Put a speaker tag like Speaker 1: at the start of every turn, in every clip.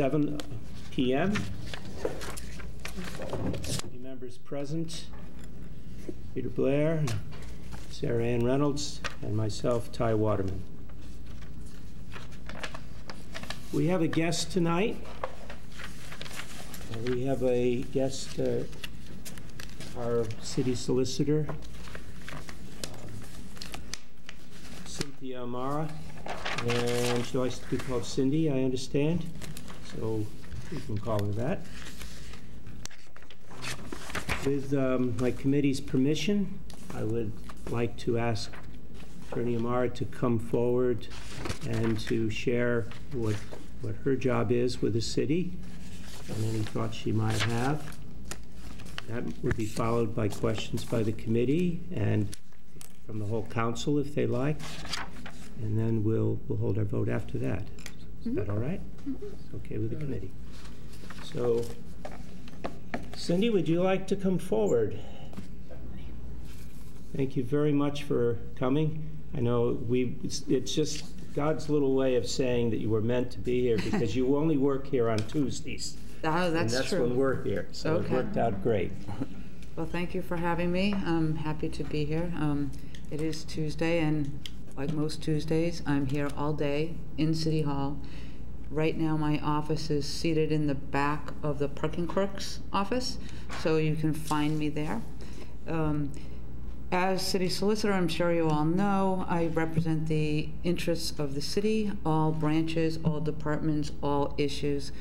Speaker 1: 7 p.m. Any members present? Peter Blair, Sarah Ann Reynolds, and myself, Ty Waterman. We have a guest tonight. We have a guest, our city solicitor, Cynthia Amara, and she likes to be called Cindy, I understand, so we can call her that. With my committee's permission, I would like to ask Attorney Amara to come forward and to share what her job is with the city and any thoughts she might have. That would be followed by questions by the committee and from the whole council if they like, and then we'll hold our vote after that. Is that all right? It's okay with the committee. So, Cindy, would you like to come forward? Thank you very much for coming. I know it's just God's little way of saying that you were meant to be here because you only work here on Tuesdays.
Speaker 2: Oh, that's
Speaker 1: and that's
Speaker 2: true.
Speaker 1: when we're here, so
Speaker 2: okay.
Speaker 1: It worked out great.
Speaker 2: Well, thank you for having me. I'm happy to be here. It is Tuesday, and like most Tuesdays, I'm here all day in City Hall. Right now, my office is seated in the back of the parking clerk's office, so you can find me there. As city solicitor, I'm sure you all know, I represent the interests of the city, all branches, all departments, all issues.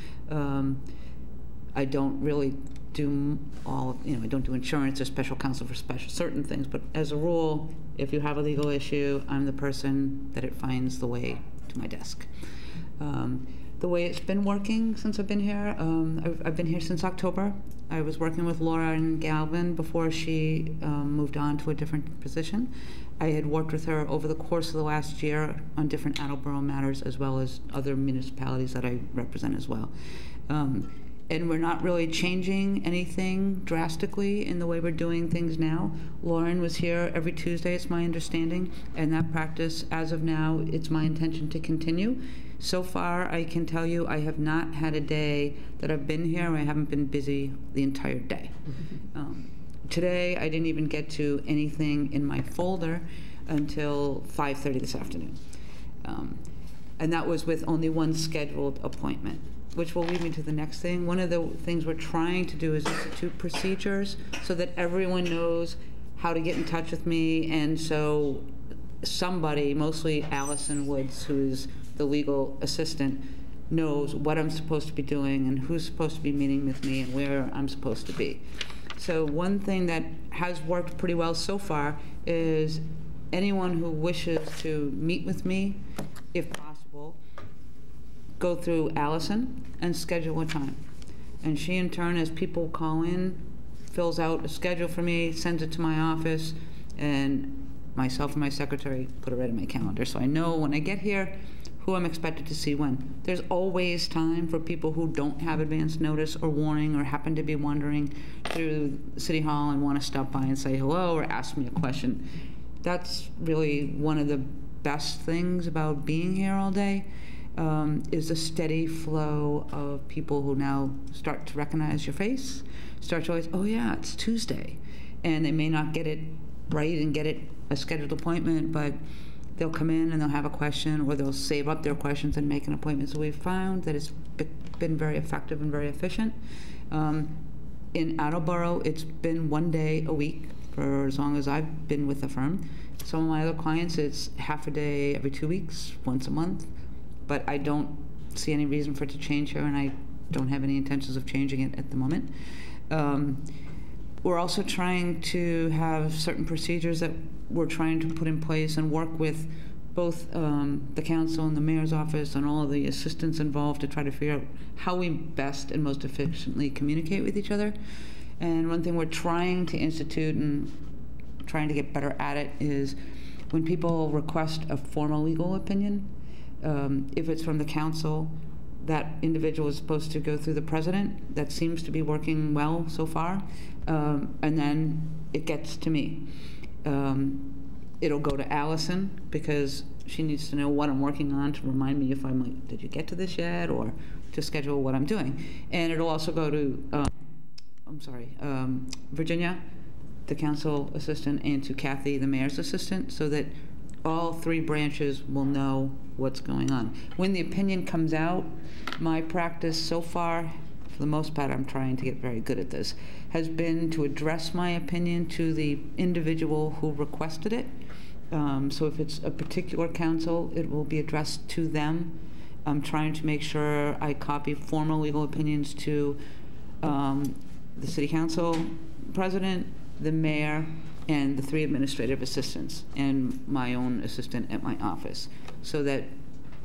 Speaker 2: I don't really do I don't do insurance or special counsel for certain things, but as a rule, if you have a legal issue, I'm the person that it finds the way to my desk. The way it's been working since I've been here, I've been here since October. I was working with Laura in Galvin before she moved on to a different position. I had worked with her over the course of the last year on different Attleboro matters as well as other municipalities that I represent as well. And we're not really changing anything drastically in the way we're doing things now. Lauren was here every Tuesday, it's my understanding, and that practice, as of now, it's my intention to continue. So far, I can tell you I have not had a day that I've been here where I haven't been busy the entire day. Today, I didn't even get to anything in my folder until 5:30 this afternoon. And that was with only one scheduled appointment, which will lead me to the next thing. One of the things we're trying to do is institute procedures so that everyone knows how to get in touch with me, and so somebody, mostly Allison Woods, who is the legal assistant, knows what I'm supposed to be doing and who's supposed to be meeting with me and where I'm supposed to be. So one thing that has worked pretty well so far is anyone who wishes to meet with me, if possible, go through Allison and schedule a time. And she, in turn, as people call in, fills out a schedule for me, sends it to my office, and myself and my secretary put it right in my calendar. So I know when I get here who I'm expected to see when. There's always time for people who don't have advance notice or warning or happen to be wandering through City Hall and want to stop by and say hello or ask me a question. That's really one of the best things about being here all day. Is a steady flow of people who now start to recognize your face, start to realize, oh yeah, it's Tuesday. And they may not get it right and get it a scheduled appointment, but they'll come in and they'll have a question, or they'll save up their questions and make an appointment. So we've found that it's been very effective and very efficient. In Attleboro, it's been 1 day a week for as long as I've been with the firm. Some of my other clients, it's half a day every 2 weeks, once a month. But I don't see any reason for it to change here, and I don't have any intentions of changing it at the moment. We're also trying to have certain procedures that we're trying to put in place and work with both the council and the mayor's office and all of the assistants involved to try to figure out how we best and most efficiently communicate with each other. And one thing we're trying to institute and trying to get better at it is when people request a formal legal opinion, if it's from the council, that individual is supposed to go through the president. That seems to be working well so far. And then it gets to me. It'll go to Allison because she needs to know what I'm working on to remind me if I'm like, did you get to this yet? Or to schedule what I'm doing. And it'll also go to, Virginia, the council assistant, and to Kathy, the mayor's assistant, so that all three branches will know what's going on. When the opinion comes out, my practice so far, for the most part, I'm trying to get very good at this, has been to address my opinion to the individual who requested it. So if it's a particular council, it will be addressed to them. I'm trying to make sure I copy formal legal opinions to the city council president, the mayor, and the three administrative assistants, and my own assistant at my office, so that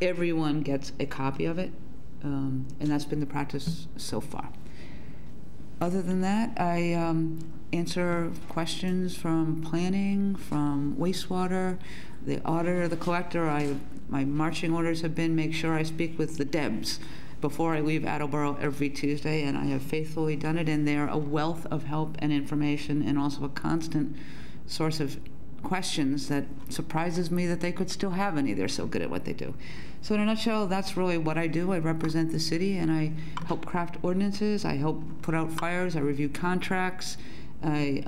Speaker 2: everyone gets a copy of it, and that's been the practice so far. Other than that, I answer questions from planning, from wastewater, the auditor, the collector. My marching orders have been make sure I speak with the Debs before I leave Attleboro every Tuesday, and I have faithfully done it, and they're a wealth of help and information, and also a constant source of questions that surprises me that they could still have any. They're so good at what they do. So in a nutshell, that's really what I do. I represent the city, and I help craft ordinances. I help put out fires. I review contracts. I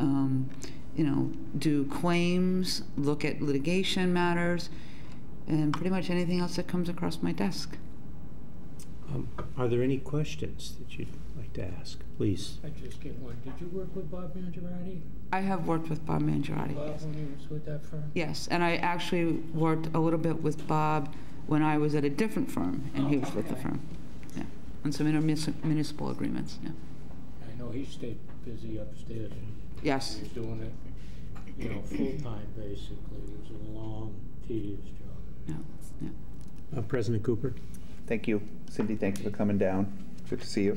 Speaker 2: do claims, look at litigation matters, and pretty much anything else that comes across my desk.
Speaker 1: Are there any questions that you'd like to ask? Please.
Speaker 3: I just get one. Did you work with Bob Mangiarotti?
Speaker 2: I have worked with Bob Mangiarotti.
Speaker 3: Bob,
Speaker 2: Yes.
Speaker 3: when he was with that firm?
Speaker 2: Yes, and I actually worked a little bit with Bob when I was at a different firm, and he was with the
Speaker 3: okay.
Speaker 2: firm. Yeah, on some intermunicipal agreements. Yeah.
Speaker 3: I know he stayed busy upstairs.
Speaker 2: Yes.
Speaker 3: He was doing it, full-time, basically. It was a long, tedious job.
Speaker 2: Yeah. Yeah.
Speaker 1: President Cooper.
Speaker 4: Thank you. Cindy, thank you for coming down. Good to see you.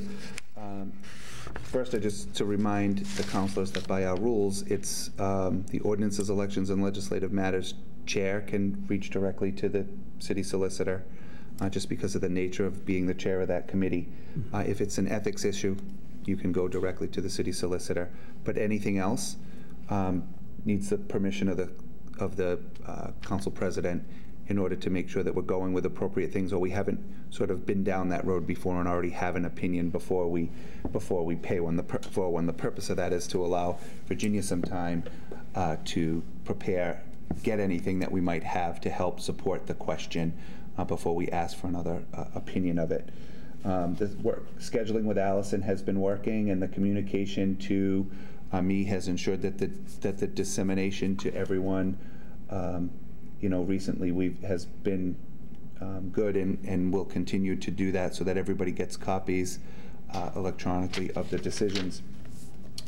Speaker 4: First, just to remind the councilors that by our rules, it's the ordinances, elections, and legislative matters chair can reach directly to the city solicitor, just because of the nature of being the chair of that committee. If it's an ethics issue, you can go directly to the city solicitor. But anything else needs the permission of the council president in order to make sure that we're going with appropriate things, or we haven't sort of been down that road before and already have an opinion before we pay when the purpose of that is to allow Virginia some time to prepare, get anything that we might have to help support the question before we ask for another opinion of it. The scheduling with Allison has been working, and the communication to me has ensured that the dissemination to everyone recently has been good, and will continue to do that so that everybody gets copies electronically of the decisions.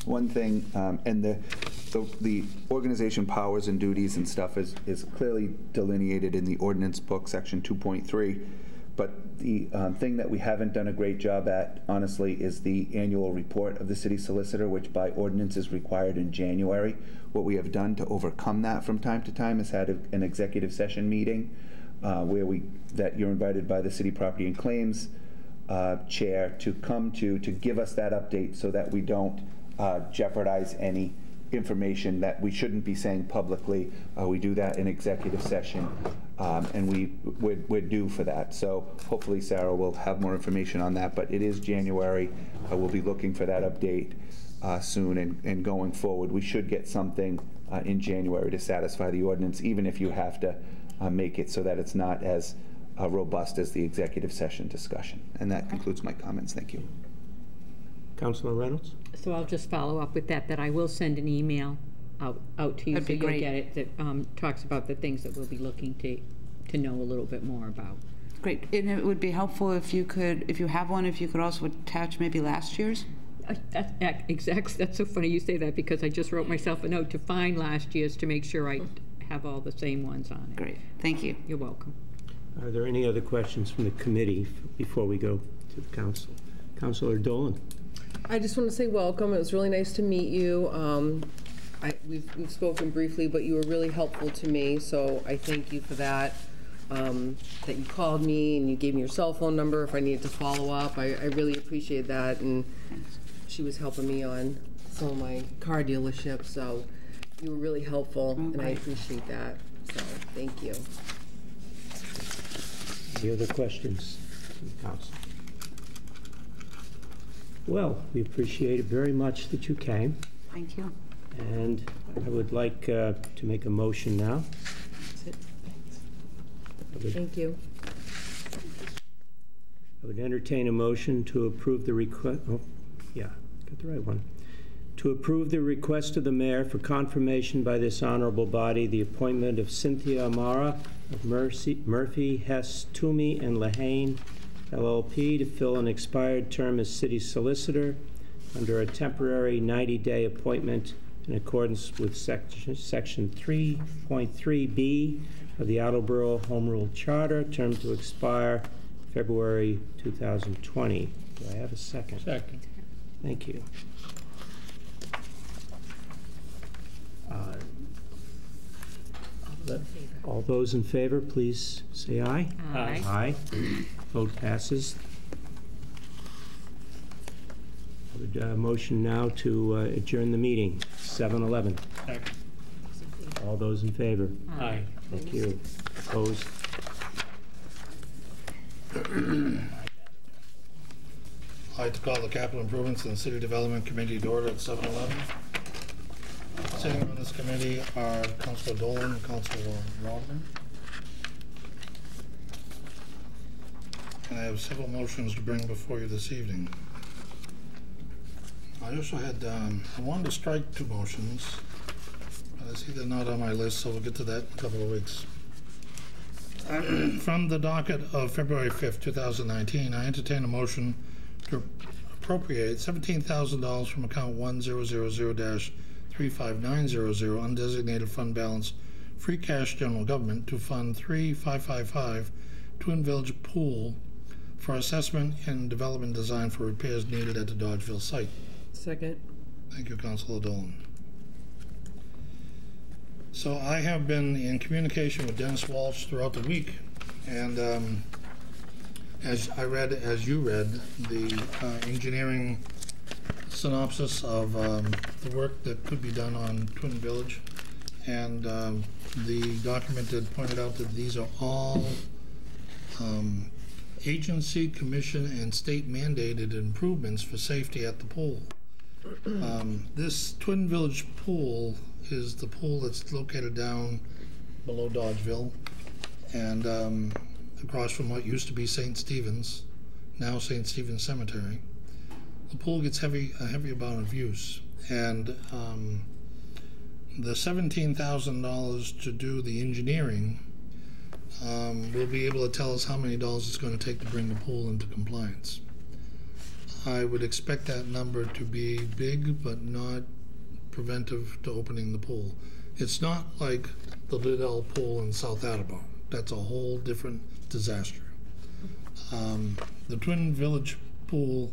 Speaker 4: One thing, and the organization powers and duties and stuff is clearly delineated in the ordinance book, section 2.3. But the thing that we haven't done a great job at, honestly, is the annual report of the city solicitor, which by ordinance is required in January. What we have done to overcome that from time to time is had an executive session meeting that you're invited by the city property and claims chair to come to give us that update, so that we don't jeopardize any information that we shouldn't be saying publicly. We do that in executive session, and we're due for that. So hopefully Sarah will have more information on that, but it is January. We'll be looking for that update soon, and going forward, we should get something in January to satisfy the ordinance, even if you have to make it so that it's not as robust as the executive session discussion. And that concludes my comments. Thank you.
Speaker 1: Councilor Reynolds?
Speaker 5: So I'll just follow up with that I will send an email out to you.
Speaker 2: That'd be
Speaker 5: so you'll
Speaker 2: great.
Speaker 5: get it, that talks about the things that we'll be looking to know a little bit more about.
Speaker 2: Great. And it would be helpful if you could, if you have one, if you could also attach maybe last year's.
Speaker 5: That's so funny you say that, because I just wrote myself a note to find last year's to make sure I have all the same ones on it.
Speaker 2: Great. Thank you.
Speaker 5: You're welcome.
Speaker 1: Are there any other questions from the committee before we go to the council? Councilor Dolan.
Speaker 6: I just want to say welcome. It was really nice to meet you. We've spoken briefly, but you were really helpful to me, so I thank you for that. That you called me and you gave me your cell phone number if I needed to follow up. I really appreciate that, and she was helping me on some of my car dealerships, so you were really helpful, and I appreciate that. So thank you.
Speaker 1: Any other questions from the council? Well, we appreciate it very much that you came,
Speaker 2: Thank you.
Speaker 1: and I would like to make a motion now.
Speaker 2: That's it.
Speaker 6: Thank you.
Speaker 1: I would entertain a motion to approve the request, oh, yeah, got the right one. To approve the request of the mayor for confirmation by this honorable body, the appointment of Cynthia Amara of Murphy, Hess, Toomey, and Lehane, LLP, to fill an expired term as city solicitor under a temporary 90-day appointment in accordance with section 3.3B of the Attleboro Home Rule Charter, term to expire February 2020. Do I have a second?
Speaker 3: Second.
Speaker 1: Thank you. All those in favor, please say aye.
Speaker 5: Aye.
Speaker 1: Aye. Vote passes. I would motion now to adjourn the meeting, 7:11.
Speaker 3: Second.
Speaker 1: All those in favor?
Speaker 3: Aye.
Speaker 1: Thank you. Opposed?
Speaker 7: I'd like to call the Capital Improvements and City Development Committee to order at 7:11. Sitting on this committee are Councilor Dolan and Councilor Rodman. And I have several motions to bring before you this evening. I also had, I wanted to strike 2 motions, but I see they're not on my list, so we'll get to that in a couple of weeks. From the docket of February 5th, 2019, I entertain a motion to appropriate $17,000 from account 1000-35900 undesignated fund balance free cash general government to fund 3555 Twin Village Pool for assessment and development design for repairs needed at the Dodgeville site.
Speaker 6: Second.
Speaker 7: Thank you, Councilor Dolan. So I have been in communication with Dennis Walsh throughout the week, and as you read, the engineering synopsis of the work that could be done on Twin Village, and the document that pointed out that these are all agency, commission, and state mandated improvements for safety at the pool. This Twin Village pool is the pool that's located down below Dodgeville and across from what used to be St. Stephen's, now St. Stephen's Cemetery. The pool gets a heavy amount of use, and the $17,000 to do the engineering will be able to tell us how many dollars it's going to take to bring the pool into compliance. I would expect that number to be big, but not preventive to opening the pool. It's not like the Liddell pool in South Attleboro. That's a whole different disaster. The Twin Village pool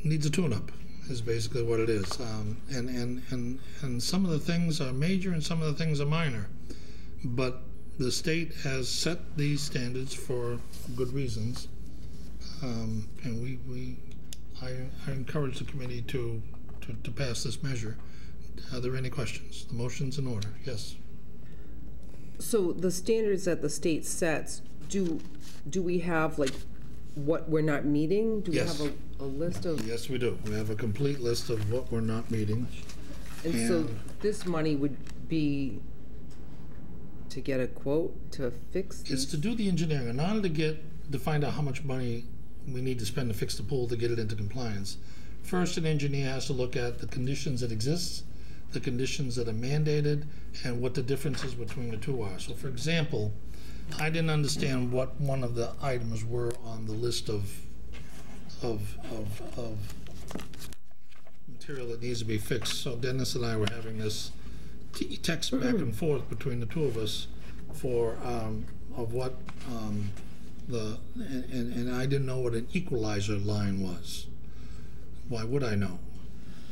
Speaker 7: needs a tune-up, is basically what it is. And some of the things are major and some of the things are minor. But the state has set these standards for good reasons. And I encourage the committee to pass this measure. Are there any questions? The motion's in order. Yes.
Speaker 6: So the standards that the state sets, do we have like what we're not meeting? Do
Speaker 7: Yes.
Speaker 6: we have a list of?
Speaker 7: Yes, we do. We have a complete list of what we're not meeting.
Speaker 6: And so this money would be to get a quote to fix
Speaker 7: It's
Speaker 6: these?
Speaker 7: to do the engineering. In order to find out how much money we need to spend to fix the pool to get it into compliance, first an engineer has to look at the conditions that exist, the conditions that are mandated, and what the differences between the two are. So for example, I didn't understand what one of the items were on the list of material that needs to be fixed. So Dennis and I were having this text back and forth between the two of us for of what and I didn't know what an equalizer line was. Why would I know?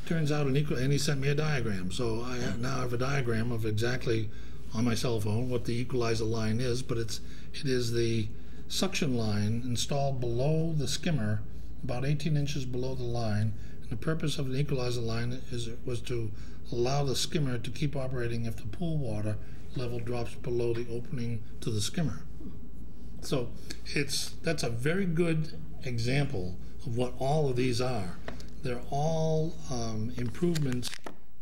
Speaker 7: Turns out and he sent me a diagram. So I now have a diagram of exactly on my cell phone what the equalizer line is, but it is the suction line installed below the skimmer, about 18 inches below the line. And the purpose of an equalizer line was to allow the skimmer to keep operating if the pool water level drops below the opening to the skimmer. So that's a very good example of what all of these are. They're all improvements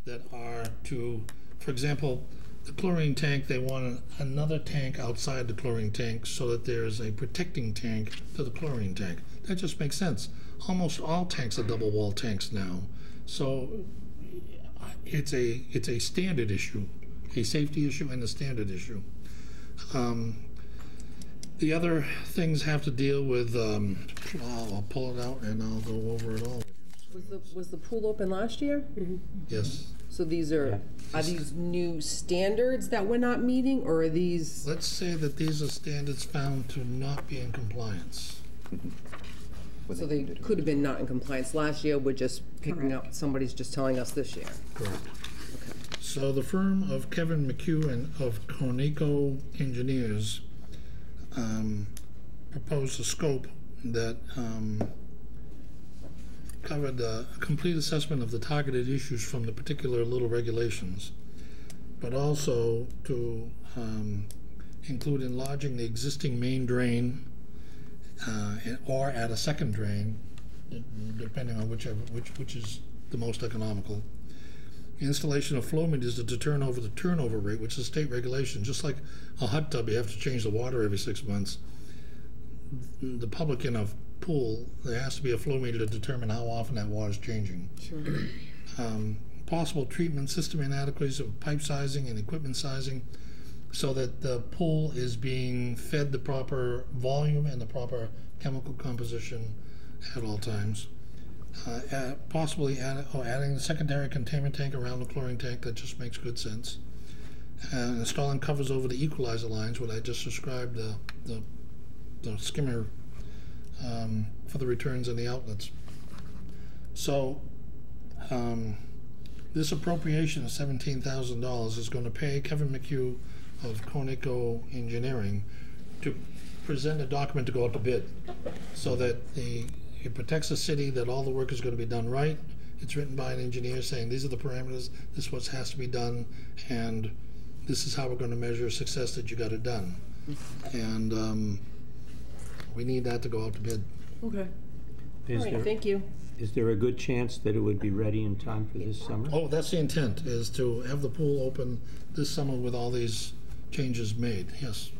Speaker 7: that are to, for example, the chlorine tank, they want another tank outside the chlorine tank so that there's a protecting tank to the chlorine tank. That just makes sense. Almost all tanks are double wall tanks now. So it's a standard issue, a safety issue and a standard issue. The other things have to deal with, I'll pull it out and I'll go over it all with you.
Speaker 6: Was the pool open last year?
Speaker 7: Yes.
Speaker 6: So these are these new standards that we're not meeting, or are these?
Speaker 7: Let's say that these are standards found to not be in compliance.
Speaker 6: So they could have been not in compliance last year. We're just picking up. Somebody's just telling us this year.
Speaker 7: Correct.
Speaker 6: Okay.
Speaker 7: So the firm of Kevin McHugh and of Cornico Engineers proposed a scope that covered a complete assessment of the targeted issues from the particular little regulations, but also to include enlarging the existing main drain or add a second drain, depending on which is the most economical. Installation of flow meters to determine over the turnover rate, which is state regulation. Just like a hot tub, you have to change the water every 6 months. The public in a pool, there has to be a flow meter to determine how often that water is changing.
Speaker 6: Sure.
Speaker 7: Possible treatment system inadequacies of pipe sizing and equipment sizing, so that the pool is being fed the proper volume and the proper chemical composition at all times. Possibly adding a secondary containment tank around the chlorine tank. That just makes good sense. Installing covers over the equalizer lines, what I just described, the skimmer for the returns and the outlets. So this appropriation of $17,000 is going to pay Kevin McHugh of Cornico Engineering to present a document to go out to bid, so that it protects the city, that all the work is going to be done right. It's written by an engineer saying these are the parameters, this is what has to be done, and this is how we're going to measure success that you got it done. And we need that to go out to bid.
Speaker 6: Okay.
Speaker 1: Is
Speaker 6: All right.
Speaker 1: there-
Speaker 6: Thank you.
Speaker 1: Is there a good chance that it would be ready in time for this summer?
Speaker 7: Oh, that's the intent, is to have the pool open this summer with all these changes made, yes.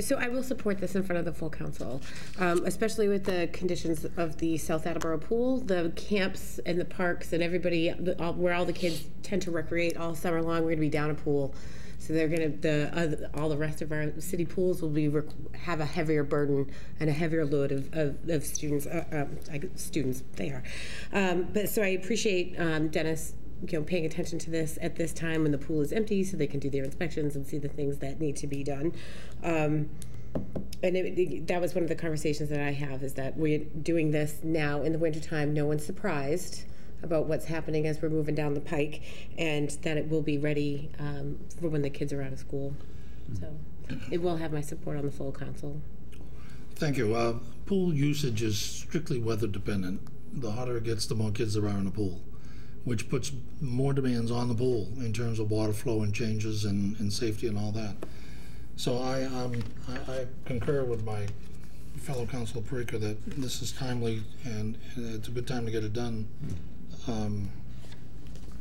Speaker 8: So I will support this in front of the full council, especially with the conditions of the South Attleboro pool, the camps and the parks and everybody, where all the kids tend to recreate all summer long. We're going to be down a pool. So they're going to, all the rest of our city pools will be have a heavier burden and a heavier load of students. Students, they are. But so I appreciate Dennis, paying attention to this at this time when the pool is empty, so they can do their inspections and see the things that need to be done. And that was one of the conversations that I have, is that we're doing this now in the wintertime. No one's surprised about what's happening as we're moving down the pike, and that it will be ready for when the kids are out of school. So it will have my support on the full council.
Speaker 7: Thank you. Pool usage is strictly weather dependent. The hotter it gets, the more kids there are in the pool, which puts more demands on the pool in terms of water flow and changes and safety and all that. So I concur with my fellow Councilor Parika that this is timely and it's a good time to get it done.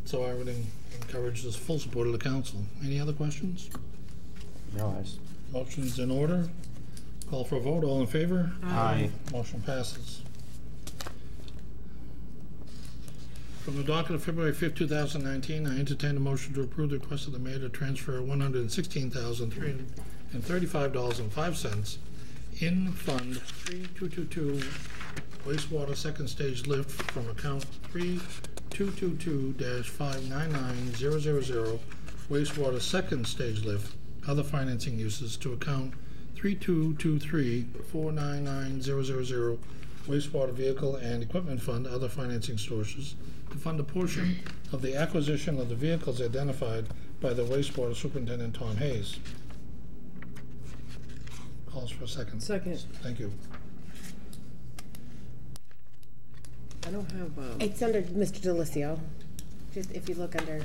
Speaker 7: So I would encourage this full support of the council. Any other questions?
Speaker 1: No.
Speaker 7: Motion's in order. Call for a vote. All in favor?
Speaker 1: Aye.
Speaker 7: Motion passes. From the docket of February 5th, 2019, I entertain a motion to approve the request of the mayor to transfer $116,335.05 in Fund 3222 wastewater second stage lift from account 3222-599000 wastewater second stage lift, other financing uses, to account 3223-499000 wastewater vehicle and equipment fund, other financing sources, to fund a portion of the acquisition of the vehicles identified by the wastewater superintendent, Tom Hayes. Calls for a second.
Speaker 6: Second.
Speaker 7: Thank you.
Speaker 6: I don't have.
Speaker 8: It's under Mr. Delicio. Just if you look under,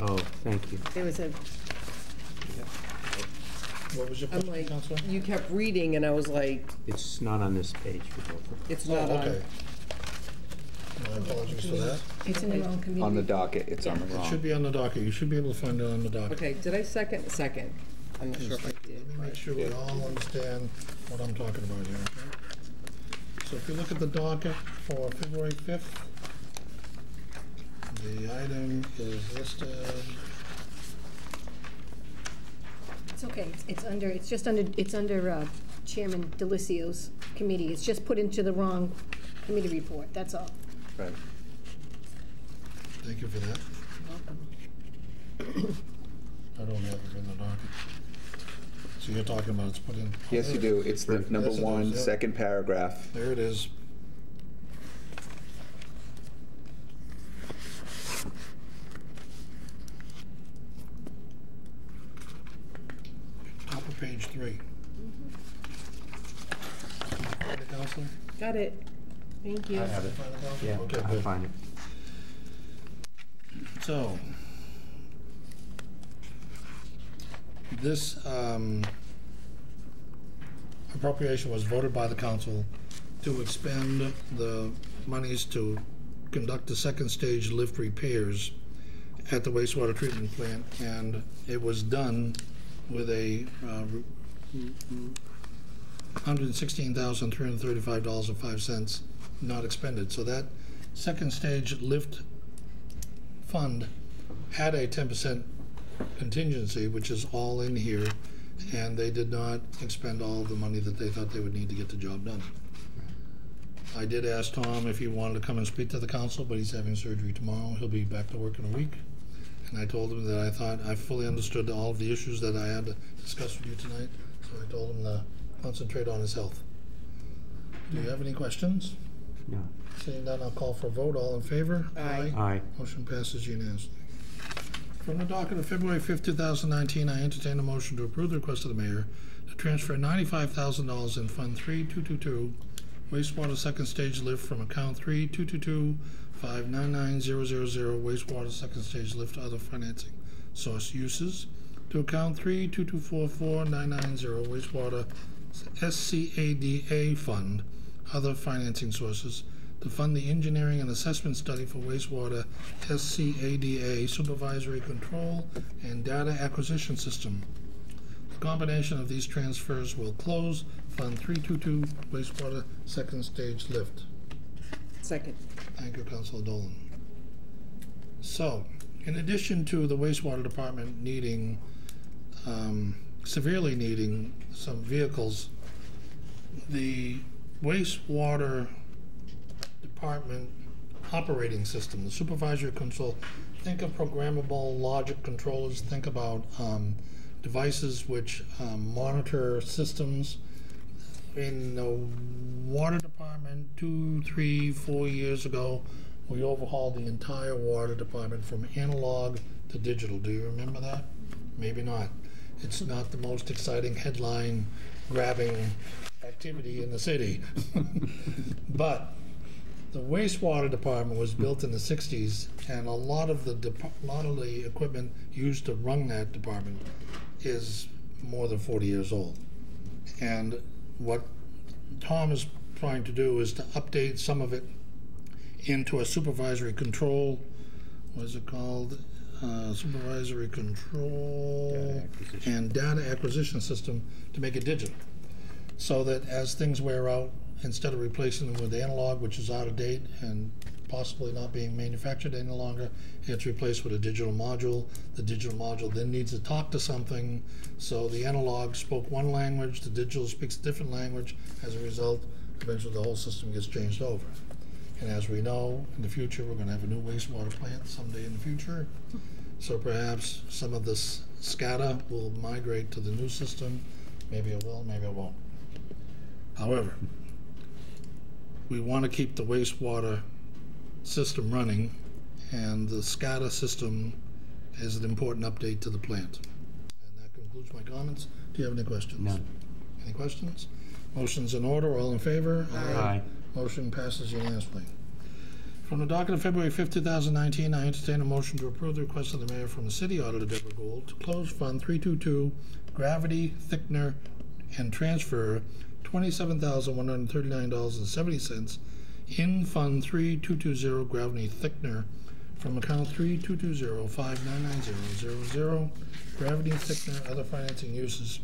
Speaker 1: Oh, thank you.
Speaker 8: there was a,
Speaker 7: What was your
Speaker 6: I'm
Speaker 7: question,
Speaker 6: like,
Speaker 7: Counselor?
Speaker 6: you kept reading, and I was like,
Speaker 1: It's not on this page for both of them.
Speaker 6: it's
Speaker 7: Oh,
Speaker 6: not on.
Speaker 7: okay. My apologies for that.
Speaker 8: It's in the wrong committee.
Speaker 4: On the docket, it's on the
Speaker 7: It
Speaker 4: wrong.
Speaker 7: should be on the docket. You should be able to find it on the docket.
Speaker 6: Okay, did I second? Second. I'm not sure if I did.
Speaker 7: Let me make sure we all understand what I'm talking about here, okay? So if you look at the docket for February 5th, the item is listed.
Speaker 9: It's okay, it's under Chairman Delicio's committee. It's just put into the wrong committee report, that's all.
Speaker 4: Right.
Speaker 7: Thank you for that. I don't have it in the docket. So you're talking about it's put in?
Speaker 4: Yes, you do. It's the number
Speaker 7: Yes, it
Speaker 4: one,
Speaker 7: is, yep.
Speaker 4: second paragraph.
Speaker 7: There it is. Top of page 3. Find it, Counselor?
Speaker 9: Got it, thank you.
Speaker 1: I have it.
Speaker 7: Find it, Counselor?
Speaker 1: Yeah,
Speaker 7: Okay,
Speaker 1: I'll
Speaker 7: good.
Speaker 1: find it.
Speaker 7: So, this appropriation was voted by the council to expend the monies to conduct the second stage lift repairs at the wastewater treatment plant, and it was done with a $116,335.05 not expended. So that second stage lift fund had a 10% contingency, which is all in here, and they did not expend all the money that they thought they would need to get the job done. I did ask Tom if he wanted to come and speak to the council, but he's having surgery tomorrow. He'll be back to work in a week. And I told him that I thought I fully understood all of the issues that I had to discuss with you tonight, so I told him to concentrate on his health. Do you have any questions?
Speaker 1: No.
Speaker 7: Seeing none, I'll call for a vote. All in favor?
Speaker 6: Aye.
Speaker 1: Aye.
Speaker 7: Motion passes unanimously. From the docket of February 5th, 2019, I entertain a motion to approve the request of the mayor to transfer $95,000 in Fund 3222, wastewater second stage lift, from account 3222-599000, wastewater second stage lift, other financing source uses, to account 32244990, wastewater SCADA fund, other financing sources, to fund the engineering and assessment study for wastewater SCADA supervisory control and data acquisition system. The combination of these transfers will close Fund 322 wastewater second stage lift.
Speaker 6: Second.
Speaker 7: Thank you, Councilor Dolan. So, in addition to the wastewater department needing, severely needing some vehicles, the wastewater department operating system, the supervisory control, think of programmable logic controllers, think about devices which monitor systems. In the water department 2, 3, 4 years ago, we overhauled the entire water department from analog to digital. Do you remember that? Maybe not. It's not the most exciting headline grabbing activity in the city. But the wastewater department was built in the 60s, and a lot of the equipment used to run that department is more than 40 years old. And what Tom is trying to do is to update some of it into a supervisory control, what is it called? Supervisory control and data acquisition system, to make it digital. So that as things wear out, instead of replacing them with analog, which is out of date and possibly not being manufactured any longer, it's replaced with a digital module. The digital module then needs to talk to something. So the analog spoke one language, the digital speaks a different language. As a result, eventually the whole system gets changed over. And as we know, in the future, we're going to have a new wastewater plant someday in the future. So perhaps some of this SCADA will migrate to the new system. Maybe it will, maybe it won't. However, we want to keep the wastewater system running, and the SCADA system is an important update to the plant. And that concludes my comments. Do you have any questions?
Speaker 1: None.
Speaker 7: Any questions? Motion's in order. All in favor?
Speaker 1: Aye.
Speaker 7: Motion passes unanimously. From the docket of February 5th, 2019, I entertain a motion to approve the request of the mayor from the city auditor, Deborah Gould, to close Fund 322, Gravity, Thickener, and transfer $27,139.70 in Fund 3220, Gravity Thickener, from account 3220-599000, Gravity Thickener, other financing uses,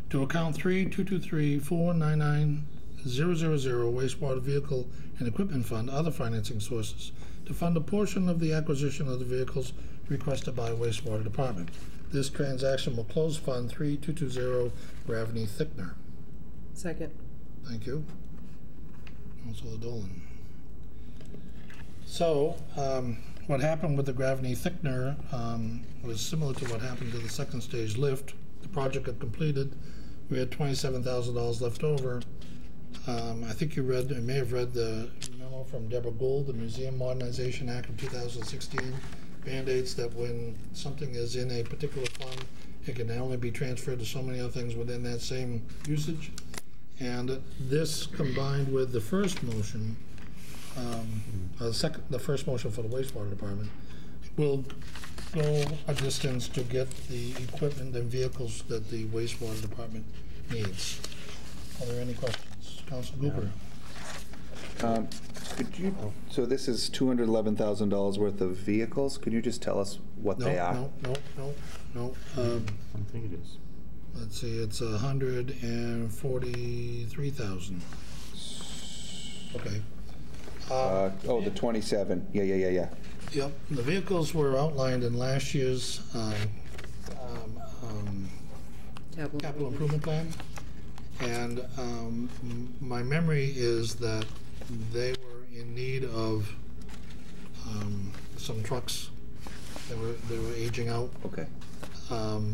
Speaker 7: to account 3223-499-000, wastewater vehicle and equipment fund, other financing sources, to fund a portion of the acquisition of the vehicles requested by wastewater department. This transaction will close Fund 3220, Gravity Thickener.
Speaker 6: Second.
Speaker 7: Thank you. Councilor Dolan. So, what happened with the Gravity Thickener was similar to what happened to the second stage lift. The project got completed. We had $27,000 left over. I think you may have read the memo from Deborah Gould, the Museum Modernization Act of 2016, mandates that when something is in a particular fund, it can only be transferred to so many other things within that same usage. And this, combined with the first motion, the first motion for the wastewater department, will go a distance to get the equipment and vehicles that the wastewater department needs. Are there any questions? Councilor Cooper.
Speaker 4: Could you, so this is $211,000 worth of vehicles. Could you just tell us what they are?
Speaker 7: No.
Speaker 1: I don't think it is.
Speaker 7: Let's see, it's 143,000. Okay.
Speaker 4: The 27. Yeah.
Speaker 7: Yep, the vehicles were outlined in last year's capital improvement plan. And my memory is that they were in need of some trucks. They were aging out.
Speaker 4: Okay.
Speaker 7: The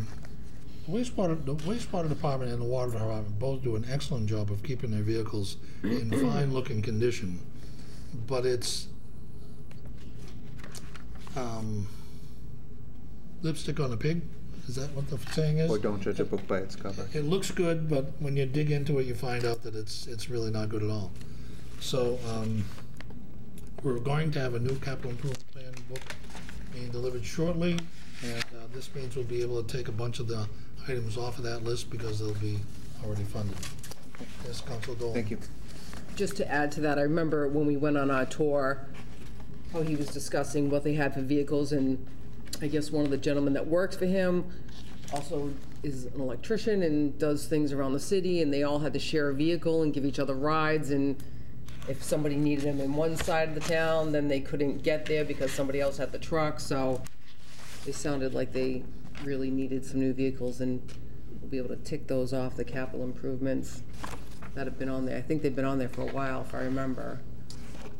Speaker 7: wastewater department and the water department both do an excellent job of keeping their vehicles in fine-looking condition, but it's lipstick on a pig. Is that what the saying is?
Speaker 4: Or don't judge a book by its cover.
Speaker 7: It looks good, but when you dig into it, you find out that it's really not good at all. So we're going to have a new capital improvement plan book being delivered shortly, and this means we'll be able to take a bunch of the items off of that list because they'll be already funded. Yes, Councilor Dolan.
Speaker 4: Thank you.
Speaker 6: Just to add to that, I remember when we went on our tour, how he was discussing what they had for vehicles, and I guess one of the gentlemen that works for him also is an electrician and does things around the city, and they all had to share a vehicle and give each other rides, and if somebody needed them in one side of the town, then they couldn't get there because somebody else had the truck, so it sounded like they really needed some new vehicles, and we'll be able to tick those off the capital improvements that have been on there. I think they've been on there for a while, if I remember,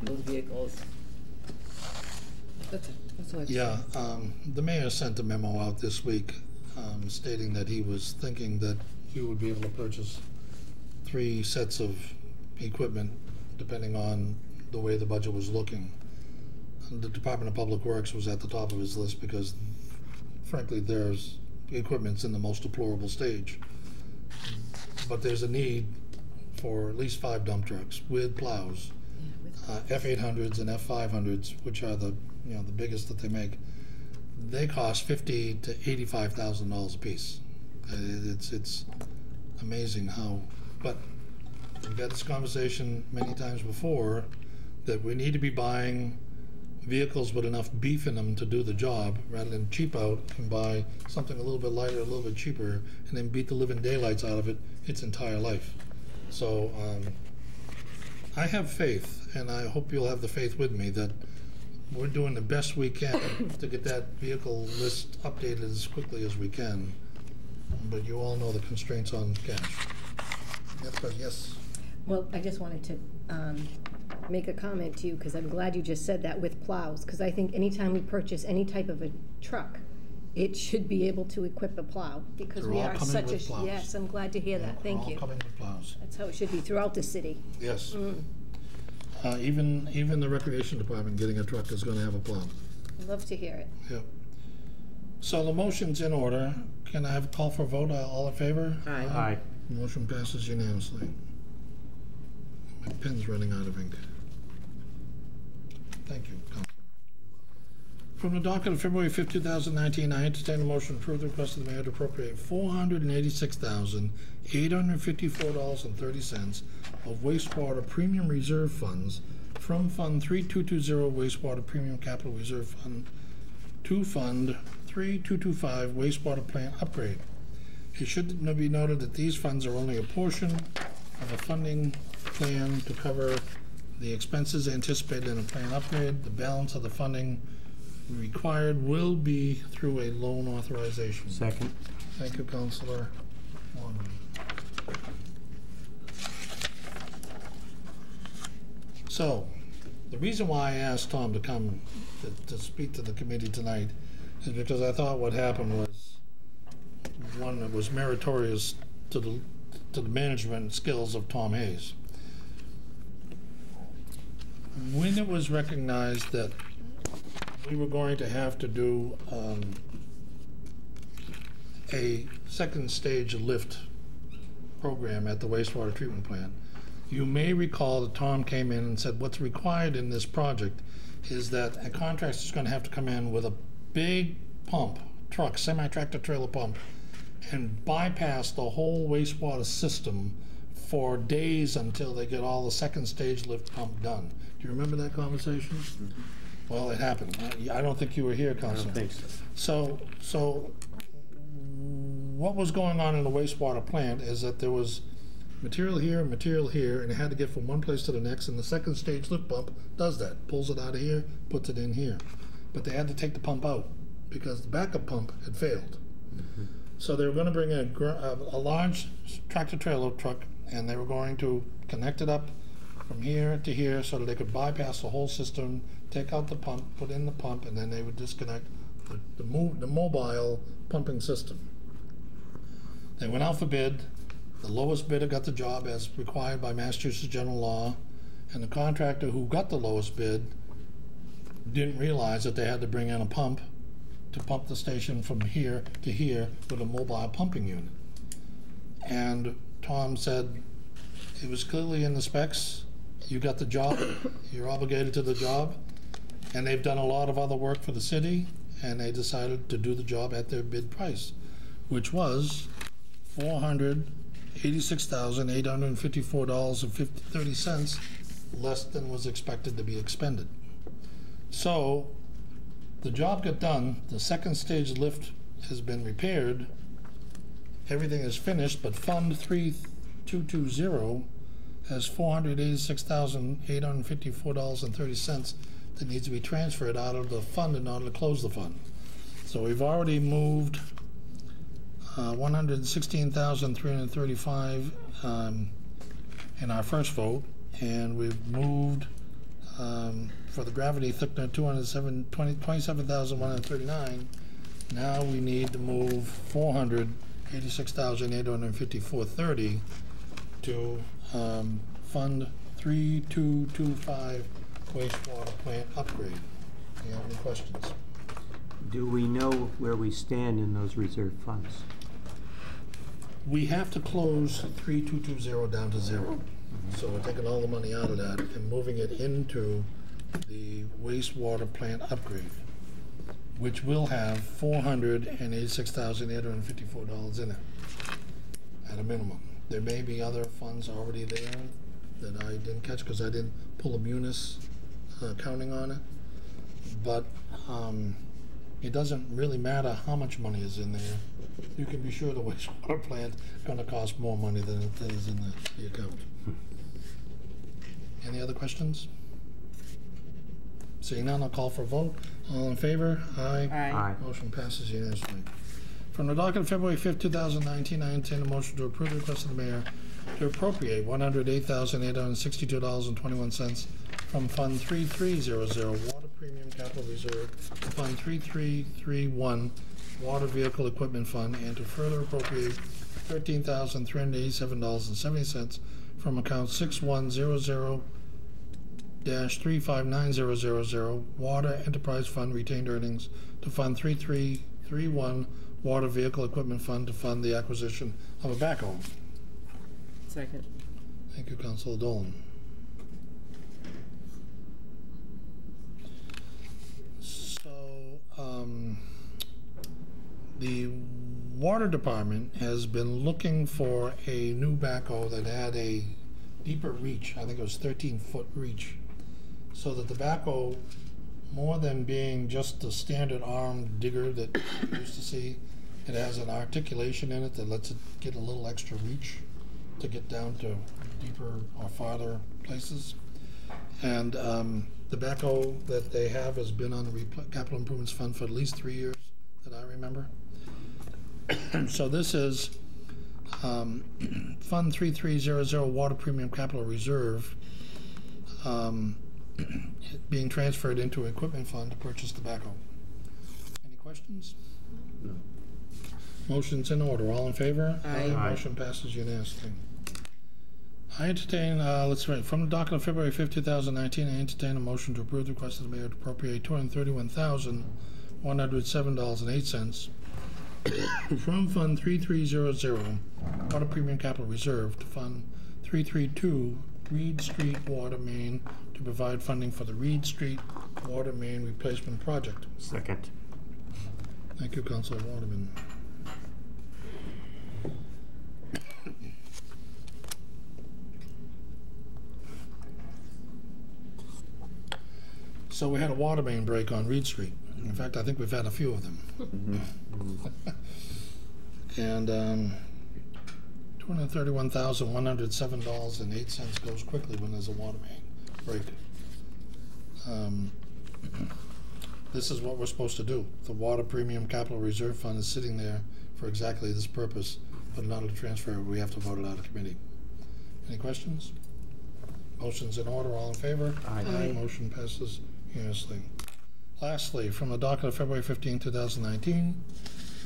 Speaker 6: those vehicles. That's it. That's all I have to
Speaker 7: Yeah,
Speaker 6: say.
Speaker 7: the mayor sent a memo out this week stating that he was thinking that you would be able to purchase 3 sets of equipment depending on the way the budget was looking. The Department of Public Works was at the top of his list because, frankly, there's equipment's in the most deplorable stage. But there's a need for at least 5 dump trucks with plows, F800s and F500s, which are the biggest that they make. They cost $50,000 to $85,000 a piece. It's amazing how. But we've had this conversation many times before that we need to be buying vehicles with enough beef in them to do the job, rather than cheap out and buy something a little bit lighter, a little bit cheaper, and then beat the living daylights out of it its entire life. So I have faith, and I hope you'll have the faith with me, that we're doing the best we can to get that vehicle list updated as quickly as we can. But you all know the constraints on cash. Yes.
Speaker 9: Well, I just wanted to make a comment to you, because I'm glad you just said that with plows, because I think anytime we purchase any type of a truck, it should be able to equip a plow, because
Speaker 7: They're
Speaker 9: we
Speaker 7: all
Speaker 9: are
Speaker 7: coming
Speaker 9: such
Speaker 7: with
Speaker 9: a,
Speaker 7: plows.
Speaker 9: yes, I'm glad to hear that, thank
Speaker 7: All
Speaker 9: you.
Speaker 7: coming with plows.
Speaker 9: That's how it should be throughout the city.
Speaker 7: Yes. Even the recreation department getting a truck is going to have a plow.
Speaker 9: I'd love to hear it.
Speaker 7: Yep. So the motion's in order. Can I have a call for a vote? All in favor?
Speaker 6: Aye.
Speaker 1: Aye.
Speaker 7: Motion passes unanimously. My pen's running out of ink. Thank you, Councilor. From the docket of February 5th, 2019, I entertain a motion to approve the request of the mayor to appropriate $486,854.30 of wastewater premium reserve funds from Fund 3220 Wastewater Premium Capital Reserve Fund to Fund 3225 Wastewater Plant Upgrade. It should be noted that these funds are only a portion of a funding plan to cover the expenses anticipated in a plan upgrade. The balance of the funding required will be through a loan authorization.
Speaker 1: Second.
Speaker 7: Thank you, Councilor Wanda. So, the reason why I asked Tom to come to speak to the committee tonight is because I thought what happened was one that was meritorious to the management skills of Tom Hayes. When it was recognized that we were going to have to do a second stage lift program at the wastewater treatment plant, you may recall that Tom came in and said what's required in this project is that a contractor is going to have to come in with a big pump, truck, semi-tractor trailer pump, and bypass the whole wastewater system for days until they get all the second stage lift pump done. Do you remember that conversation? Mm-hmm. Well, it happened. I don't think you were here, Councilor.
Speaker 1: I don't think so.
Speaker 7: So what was going on in the wastewater plant is that there was material here, and it had to get from one place to the next, and the second stage lift pump does that. Pulls it out of here, puts it in here. But they had to take the pump out because the backup pump had failed. Mm-hmm. So they were going to bring a large tractor-trailer truck, and they were going to connect it up from here to here so that they could bypass the whole system, take out the pump, put in the pump, and then they would disconnect the mobile pumping system. They went out for bid. The lowest bidder got the job as required by Massachusetts general law, and the contractor who got the lowest bid didn't realize that they had to bring in a pump to pump the station from here to here with a mobile pumping unit. And Tom said, it was clearly in the specs, you got the job, you're obligated to the job, and they've done a lot of other work for the city, and they decided to do the job at their bid price, which was $486,854.30 less than was expected to be expended. So the job got done, the second stage lift has been repaired, everything is finished, but Fund 3220 has $486,854.30 that needs to be transferred out of the fund in order to close the fund. So we've already moved $116,335 in our first vote, and we've moved for the gravity thickener $27,139. Now we need to move $486,854.30 to Fund 3225 wastewater plant upgrade. Do you have any questions?
Speaker 1: Do we know where we stand in those reserve funds?
Speaker 7: We have to close 3220 down to zero. So we're taking all the money out of that and moving it into the wastewater plant upgrade, which will have $486,854 in it at a minimum. There may be other funds already there that I didn't catch because I didn't pull a munis counting on it. But it doesn't really matter how much money is in there. You can be sure the wastewater plant is going to cost more money than it is in the account. Any other questions? Seeing none, I'll call for a vote. All in favor? Aye.
Speaker 1: Aye.
Speaker 7: Motion passes unanimously. From the docket of February 5th, 2019, I entertain a motion to approve the request of the mayor to appropriate $108,862.21 from Fund 3300 Water Premium Capital Reserve to Fund 3331 Water Vehicle Equipment Fund, and to further appropriate $13,387.70 from account 6100-359000 Water Enterprise Fund Retained Earnings to Fund 3331 Water Vehicle Equipment Fund to fund the acquisition of a backhoe.
Speaker 6: Second.
Speaker 7: Thank you, Councilor Dolan. Water Department has been looking for a new backhoe that had a deeper reach. I think it was 13-foot reach. So that the backhoe, more than being just the standard arm digger that you used to see, it has an articulation in it that lets it get a little extra reach to get down to deeper or farther places. And the backhoe that they have has been on the Capital Improvements Fund for at least 3 years that I remember. So this is Fund 3300 Water Premium Capital Reserve being transferred into Equipment Fund to purchase the backhoe. Any questions?
Speaker 1: No.
Speaker 7: Motion's in order. All in favor?
Speaker 6: Aye.
Speaker 7: Motion passes unanimously. I entertain, let's write, from the docket of February 5th, 2019, I entertain a motion to approve the request of the mayor to appropriate $231,107.08 from Fund 3300 Water Premium Capital Reserve to Fund 332 Reed Street Water Main to provide funding for the Reed Street Water Main Replacement Project.
Speaker 1: Second.
Speaker 7: Thank you, Councilor Waterman. So we had a water main break on Reed Street. In fact, I think we've had a few of them. And $231,107.08 goes quickly when there's a water main break. This is what we're supposed to do. The Water Premium Capital Reserve Fund is sitting there for exactly this purpose, but in order to transfer it, we have to vote it out of committee. Any questions? Motion's in order. All in favor?
Speaker 1: Aye.
Speaker 7: Motion passes unanimously. Lastly, from the docket of February 15, 2019,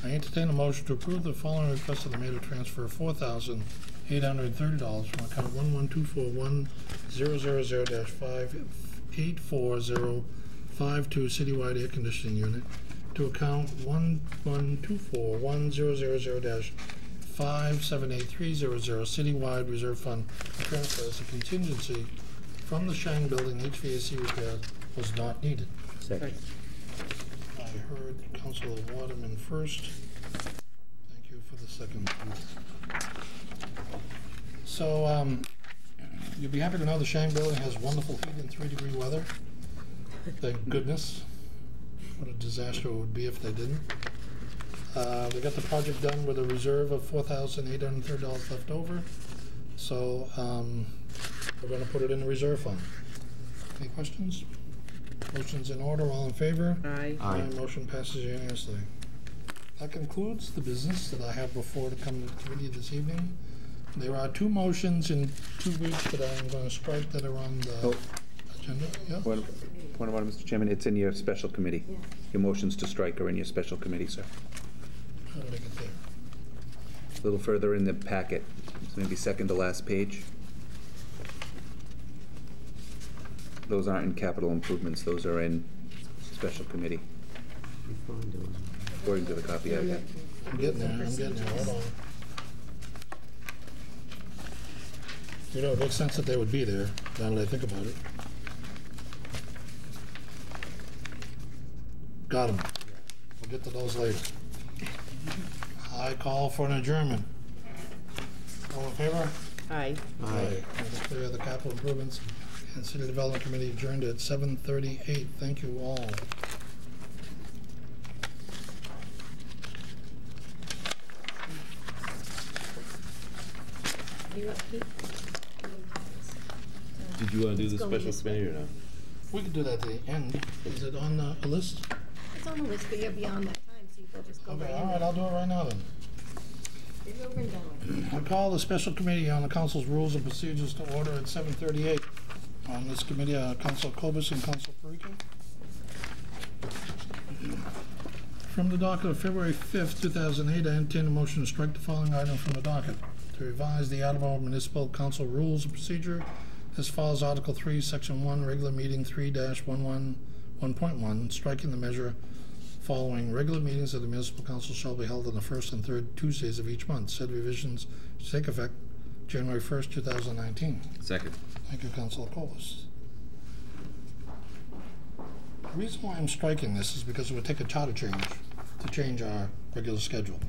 Speaker 7: I entertain a motion to approve the following request of the mayor to transfer $4,830 from account 11241-000-584052 citywide air conditioning unit to account 11241-000-578300 citywide reserve fund to transfer as a contingency from the Shang Building HVAC repair was not needed.
Speaker 1: Second.
Speaker 7: I heard Councilor Waterman first. Thank you for the second. So, you'll be happy to know the Shang Building has wonderful heat in 3-degree weather. Thank goodness. What a disaster it would be if they didn't. They got the project done with a reserve of $4,830 left over. So, we're going to put it in the reserve fund. Any questions? Motion's in order. All in favor?
Speaker 6: Aye.
Speaker 1: Aye.
Speaker 7: Motion passes unanimously. That concludes the business that I have before to come to the committee this evening. There are 2 motions in 2 weeks that I'm going to strike that are on the agenda. Yeah.
Speaker 4: Point of order, Mr. Chairman, it's in your special committee. Your motions to strike are in your special committee, sir.
Speaker 7: How did I get there?
Speaker 4: A little further in the packet, maybe second to last page. Those aren't in capital improvements, those are in special committee, according to the copy I got.
Speaker 7: I'm getting there. Hold on. You know, it makes sense that they would be there, now that I think about it. Got them. We'll get to those later. I call for an adjournment. All in favor?
Speaker 6: Aye.
Speaker 7: Aye. I declare the capital improvements and city development committee adjourned at 7:38. Thank you all.
Speaker 10: Did you want to do the special committee or not?
Speaker 7: We can do that at the end. Is it on the list?
Speaker 9: It's on the list, but you're beyond that time, so you can just go
Speaker 7: Okay,
Speaker 9: right
Speaker 7: all
Speaker 9: in.
Speaker 7: right, I'll do it right now then.
Speaker 9: It's over and done with.
Speaker 7: I call the special committee on the council's rules and procedures to order at 7:38. On this committee, Council Cobus and Council Perico. From the docket of February 5th, 2008, I entertain a motion to strike the following item from the docket. To revise the Attleboro Municipal Council rules and procedure as follows: Article 3, Section 1, regular meeting 3-111.1, striking the measure following: regular meetings of the municipal council shall be held on the first and third Tuesdays of each month. Said revisions to take effect January 1st, 2019.
Speaker 10: Second.
Speaker 7: Thank you, Councilor Colas. The reason why I'm striking this is because it would take a charter change to change our regular schedule.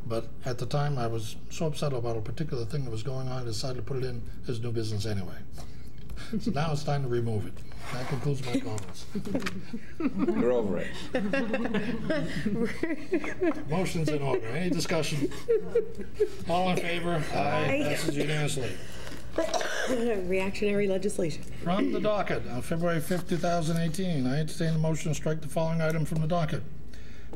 Speaker 7: But at the time, I was so upset about a particular thing that was going on, I decided to put it in as new business anyway. So now it's time to remove it. That concludes my comments.
Speaker 4: You're over it.
Speaker 7: Motion's in order. Any discussion? All in favor? Aye. Passes unanimously.
Speaker 8: Reactionary legislation.
Speaker 7: From the docket on February 5th, 2018, I entertain a motion to strike the following item from the docket.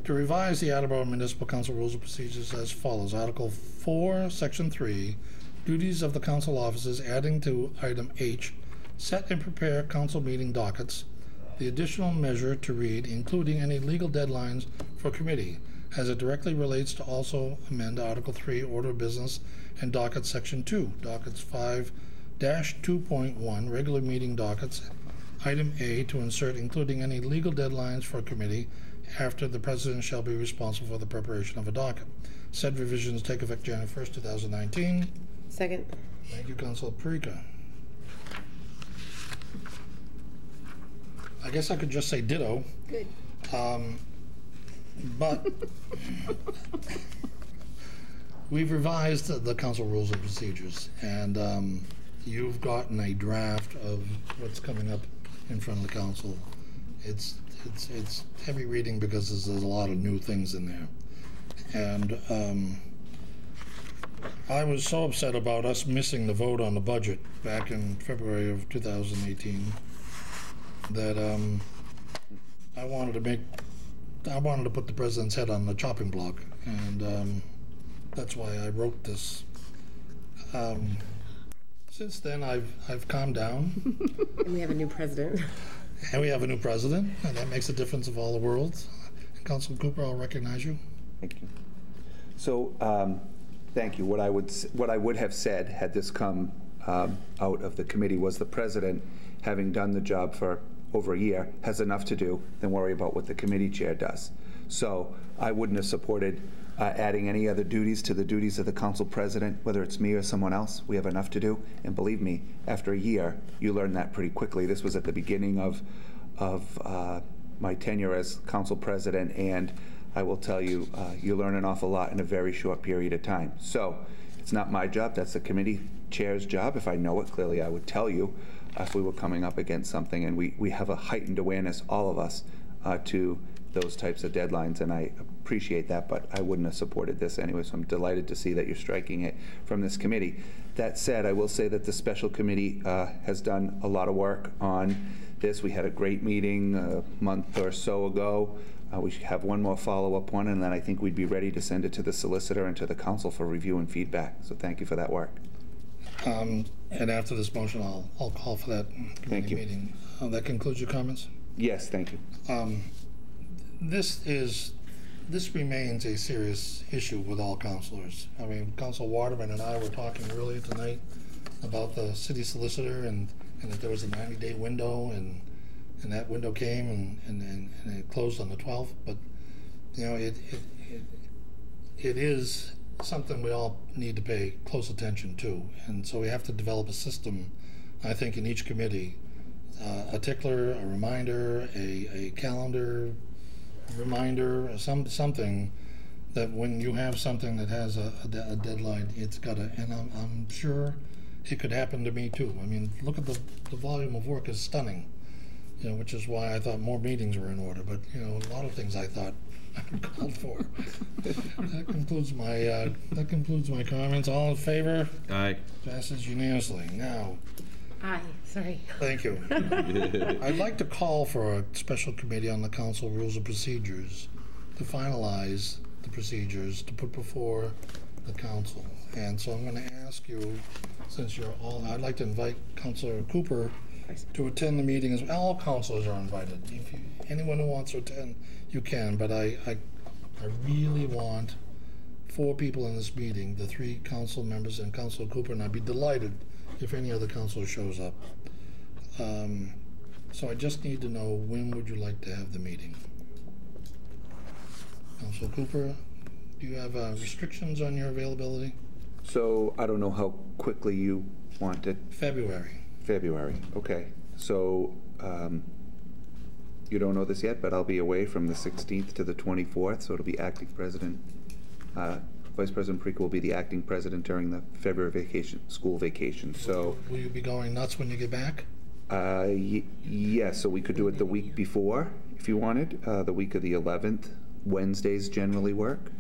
Speaker 7: To revise the Attleboro Municipal Council Rules of Procedures as follows. Article 4, Section 3, duties of the council officers, adding to item H, set and prepare council meeting dockets. The additional measure to read, including any legal deadlines for committee, as it directly relates to also amend Article 3, Order of Business, and Docket Section 2, Dockets 5-2.1, regular meeting dockets, item A, to insert including any legal deadlines for a committee after the president shall be responsible for the preparation of a docket. Said revisions take effect January 1st, 2019.
Speaker 8: Second.
Speaker 7: Thank you, Councilor Parika. I guess I could just say ditto.
Speaker 9: Good.
Speaker 7: But we've revised the council rules and procedures, and you've gotten a draft of what's coming up in front of the council. It's heavy reading because there's a lot of new things in there. And I was so upset about us missing the vote on the budget back in February of 2018 that I wanted to put the president's head on the chopping block, and that's why I wrote this. Since then, I've calmed down.
Speaker 8: And we have a new president.
Speaker 7: And we have a new president, and that makes a difference of all the world. And Councilor Cooper, I'll recognize you.
Speaker 4: Thank you. So, thank you. What I would have said had this come out of the committee was the president, having done the job for over a year, has enough to do than worry about what the committee chair does. So I wouldn't have supported adding any other duties to the duties of the council president, whether it's me or someone else. We have enough to do, and believe me, after a year, you learn that pretty quickly. This was at the beginning of my tenure as council president, and I will tell you, you learn an awful lot in a very short period of time. So it's not my job, that's the committee chair's job. If I know it clearly, I would tell you if we were coming up against something, and we have a heightened awareness, all of us, to those types of deadlines, and I appreciate that, but I wouldn't have supported this anyway, so I'm delighted to see that you're striking it from this committee. That said, I will say that the special committee has done a lot of work on this. We had a great meeting a month or so ago. We should have one more follow-up one, and then I think we'd be ready to send it to the solicitor and to the council for review and feedback. So thank you for that work.
Speaker 7: And after this motion, I'll call for that committee meeting. That concludes your comments?
Speaker 4: Yes, thank you.
Speaker 7: This remains a serious issue with all councilors. I mean, Council Waterman and I were talking earlier tonight about the city solicitor and that there was a 90-day window, and that window came and it closed on the 12th. But you know, it is something we all need to pay close attention to, and so we have to develop a system, I think, in each committee, a tickler, a reminder, a calendar reminder, something that when you have something that has a deadline, it's got to, and I'm sure it could happen to me too. I mean, look at the volume of work is stunning, you know, which is why I thought more meetings were in order, but you know, a lot of things I thought I called for. That concludes my comments. All in favor?
Speaker 10: Aye.
Speaker 7: Passes unanimously. Now.
Speaker 8: Aye, sorry.
Speaker 7: Thank you. I'd like to call for a special committee on the council rules and procedures to finalize the procedures to put before the council. And so I'm going to ask you, since you're all, I'd like to invite Councilor Cooper to attend the meeting as well. All councilors are invited. If anyone who wants to attend, you can, but I really want 4 people in this meeting, the 3 council members and Councilor Cooper, and I'd be delighted if any other councilor shows up. So I just need to know, when would you like to have the meeting? Councilor Cooper, do you have restrictions on your availability?
Speaker 4: So I don't know how quickly you want it.
Speaker 7: February.
Speaker 4: February, okay. So you don't know this yet, but I'll be away from the 16th to the 24th, so it'll be acting president Vice President Parika will be the acting president during the February school vacation. So,
Speaker 7: Will you be going nuts when you get back?
Speaker 4: yes, so we could do it the week before, if you wanted, the week of the 11th. Wednesdays generally work.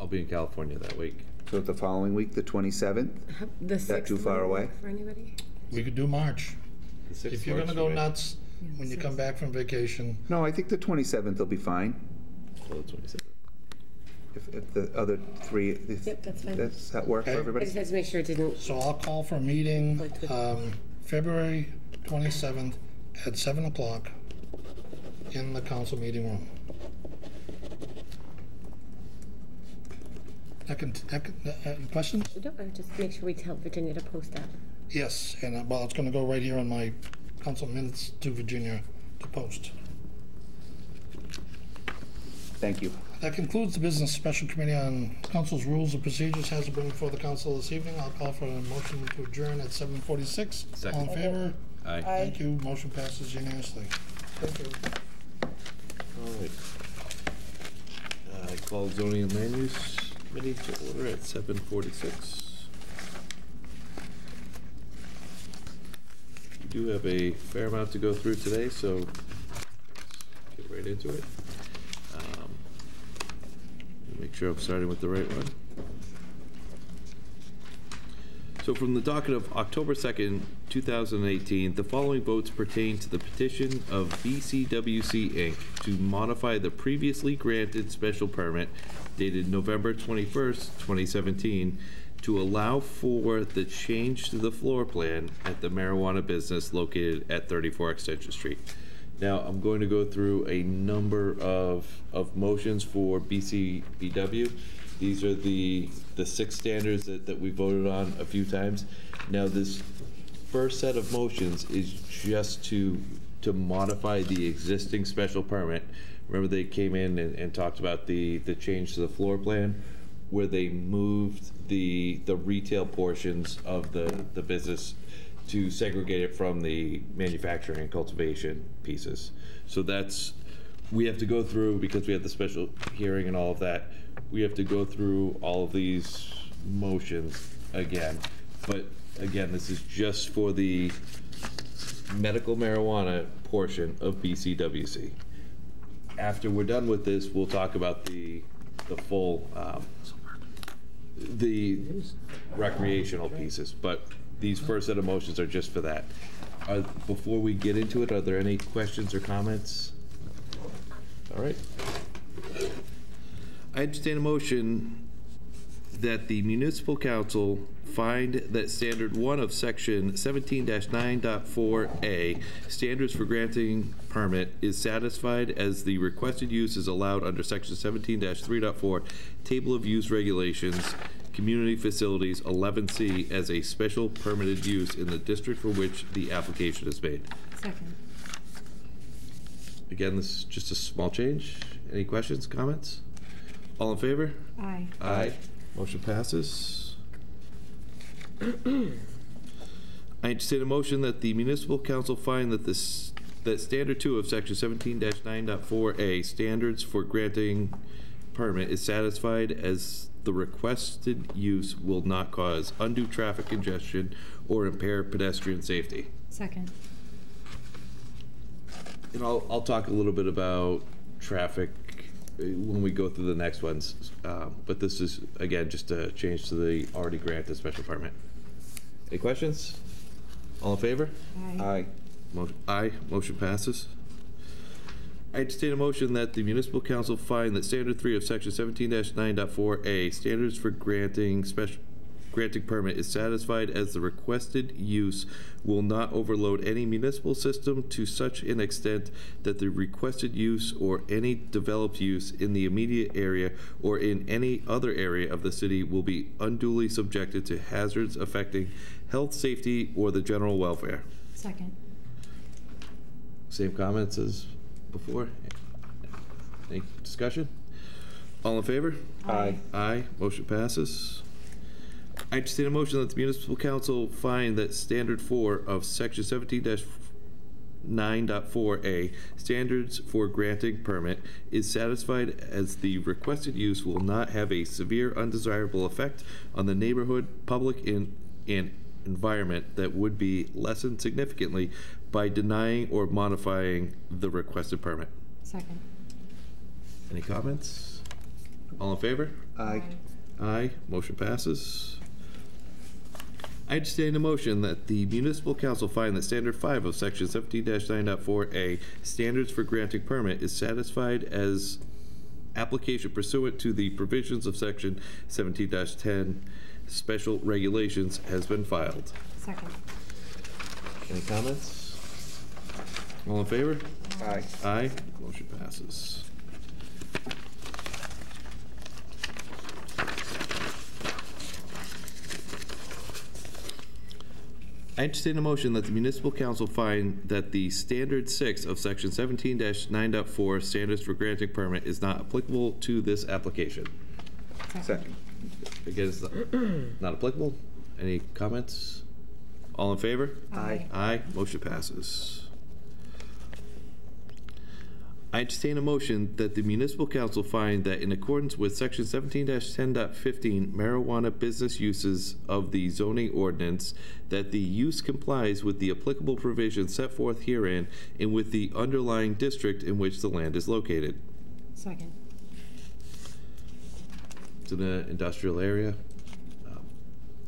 Speaker 10: I'll be in California that week.
Speaker 4: So the following week, the 27th,
Speaker 8: The
Speaker 4: is that
Speaker 8: 6th
Speaker 4: too far
Speaker 8: wouldn't
Speaker 4: away?
Speaker 8: work for anybody?
Speaker 7: We could do March.
Speaker 10: The 6th
Speaker 7: If you're
Speaker 10: works
Speaker 7: gonna
Speaker 10: for
Speaker 7: go
Speaker 10: me.
Speaker 7: nuts when you come back from vacation,
Speaker 4: No, I think the 27th will be fine.
Speaker 10: Well, the 27th.
Speaker 4: If the other three,
Speaker 8: Yep, that's fine.
Speaker 4: does that work for
Speaker 7: Okay.
Speaker 8: I
Speaker 4: everybody?
Speaker 8: just had to make sure it didn't.
Speaker 7: so I'll call for a meeting, February 27th at 7 o'clock in the council meeting room. Questions?
Speaker 8: No, I would just make sure we tell Virginia to post that.
Speaker 7: Yes, and well, it's gonna go right here on my council minutes to Virginia to post.
Speaker 4: Thank you.
Speaker 7: That concludes the business special committee on council's rules and procedures has been before the council this evening. I'll call for a motion to adjourn at 7:46.
Speaker 10: Second.
Speaker 7: All in favor?
Speaker 10: Aye.
Speaker 7: Thank you. Motion passes unanimously. Thank you.
Speaker 10: All right. I call zoning and land use committee to order at 7:46. We do have a fair amount to go through today, so let's get right into it. Make sure I'm starting with the right one. So from the docket of October 2nd, 2018, the following votes pertain to the petition of BCWC Inc. to modify the previously granted special permit dated November 21st, 2017, to allow for the change to the floor plan at the marijuana business located at 34 Extension Street. Now, I'm going to go through a number of motions for BCBW. These are the 6 standards that we voted on a few times. Now, this first set of motions is just to modify the existing special permit. Remember, they came in and talked about the change to the floor plan, where they moved the retail portions of the business to segregate it from the manufacturing and cultivation pieces. So we have to go through, because we have the special hearing and all of that, we have to go through all of these motions again. But again, this is just for the medical marijuana portion of BCWC. After we're done with this, we'll talk about the full, the recreational pieces, but these first set of motions are just for that. Before we get into it, are there any questions or comments? All right. I entertain a motion that the municipal council find that standard 1 of section 17-9.4A, standards for granting permit, is satisfied as the requested use is allowed under section 17-3.4, table of use regulations, community facilities 11C, as a special permitted use in the district for which the application is made.
Speaker 9: Second.
Speaker 10: Again, this is just a small change. Any questions, comments? All in favor?
Speaker 9: Aye.
Speaker 10: Aye. Motion passes. I entertain a motion that the municipal council find that that standard 2 of section 17-9.4A, standards for granting permit, is satisfied as the requested use will not cause undue traffic congestion or impair pedestrian safety.
Speaker 9: Second.
Speaker 10: And I'll talk a little bit about traffic when we go through the next ones, but this is, again, just a change to the already granted special permit. Any questions? All in favor?
Speaker 9: Aye.
Speaker 10: Aye. Motion passes. I entertain a motion that the municipal council find that standard 3 of section 17-9.4A, standards for granting permit, is satisfied as the requested use will not overload any municipal system to such an extent that the requested use or any developed use in the immediate area or in any other area of the city will be unduly subjected to hazards affecting health, safety, or the general welfare.
Speaker 9: Second.
Speaker 10: Same comments as before? Any discussion? All in favor?
Speaker 9: Aye.
Speaker 10: Aye. Motion passes. I entertain a motion that the municipal council find that standard 4 of section 9.4a, standards for granting permit, is satisfied as the requested use will not have a severe undesirable effect on the neighborhood, public, and environment that would be lessened significantly by denying or modifying the requested permit.
Speaker 8: Second.
Speaker 10: Any comments? All in favor?
Speaker 4: Aye.
Speaker 10: Aye. Motion passes. I entertain a motion that the municipal council find that standard 5 of section 17-9.4a, standards for granting permit, is satisfied as application pursuant to the provisions of section 17-10 special regulations has been filed.
Speaker 8: Second.
Speaker 10: Any comments? All in favor?
Speaker 4: Aye.
Speaker 10: Aye. Motion passes. I entertain a motion that the municipal council find that the standard 6 of section 17-9.4 standards for granting permit is not applicable to this application.
Speaker 4: Second.
Speaker 10: Again, it's not applicable. Any comments? All in favor?
Speaker 4: Aye.
Speaker 10: Aye. Motion passes. I entertain a motion that the municipal council find that in accordance with section 17-10.15 marijuana business uses of the zoning ordinance, that the use complies with the applicable provisions set forth herein and with the underlying district in which the land is located.
Speaker 8: Second.
Speaker 10: It's in an industrial area.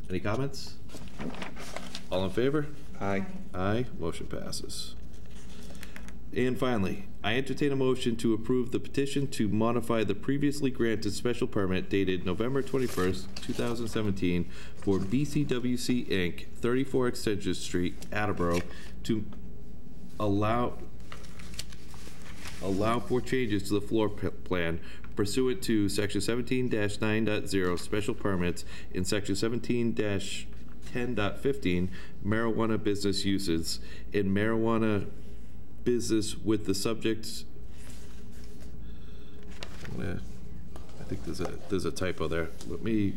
Speaker 10: Any comments? All in favor?
Speaker 4: Aye.
Speaker 10: Aye. Motion passes. And finally, I entertain a motion to approve the petition to modify the previously granted special permit dated November 21st, 2017 for BCWC Inc., 34 Extension Street, Attleboro, to allow for changes to the floor plan pursuant to section 17-9.0 special permits in section 17-10.15 marijuana business uses in marijuana business with the subjects. I think there's a typo there. Let me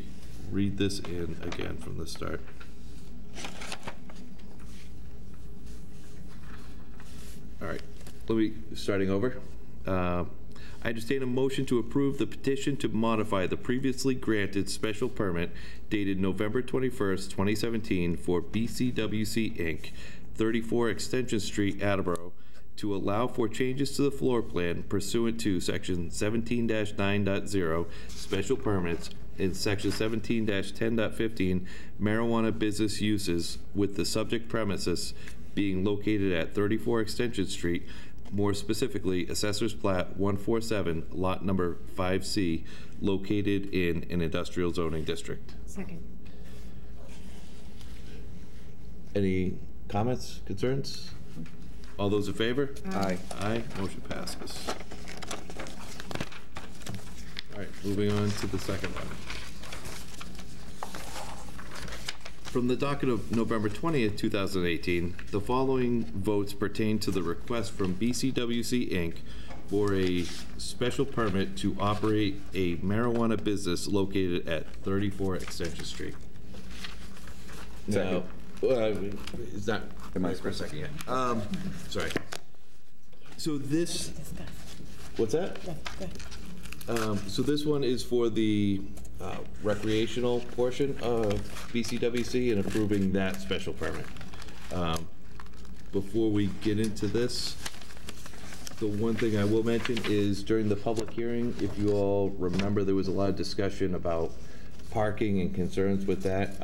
Speaker 10: read this in again from the start. All right, starting over. I entertain a motion to approve the petition to modify the previously granted special permit dated November 21st, 2017 for BCWC Inc., 34 Extension Street, Attleboro, to allow for changes to the floor plan pursuant to section 17-9.0 special permits in section 17-10.15 marijuana business uses with the subject premises being located at 34 Extension Street, more specifically Assessor's Plat 147, lot number 5C, located in an industrial zoning district.
Speaker 8: Second.
Speaker 10: Any comments, concerns? All those in favor?
Speaker 4: Aye.
Speaker 10: Aye. Motion passes. All right, moving on to the second one. From the docket of November 20th, 2018, the following votes pertain to the request from BCWC Inc. for a special permit to operate a marijuana business located at 34 Extension Street.
Speaker 4: Second.
Speaker 10: Now, it's not.
Speaker 4: Am I
Speaker 10: for a second yet? Sorry. So this. What's that? So this one is for the recreational portion of BCWC and approving that special permit. Before we get into this, the one thing I will mention is during the public hearing, if you all remember, there was a lot of discussion about parking and concerns with that.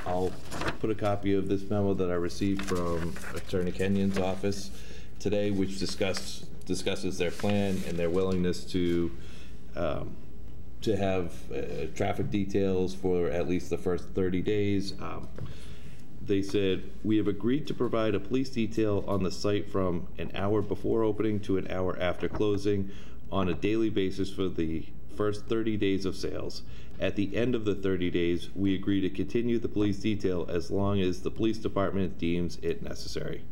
Speaker 10: I'll put a copy of this memo that I received from Attorney Kenyon's office today, which discusses their plan and their willingness to have traffic details for at least the first 30 days. They said, we have agreed to provide a police detail on the site from an hour before opening to an hour after closing on a daily basis for the first 30 days of sales. At the end of the 30 days, we agree to continue the police detail as long as the police department deems it necessary.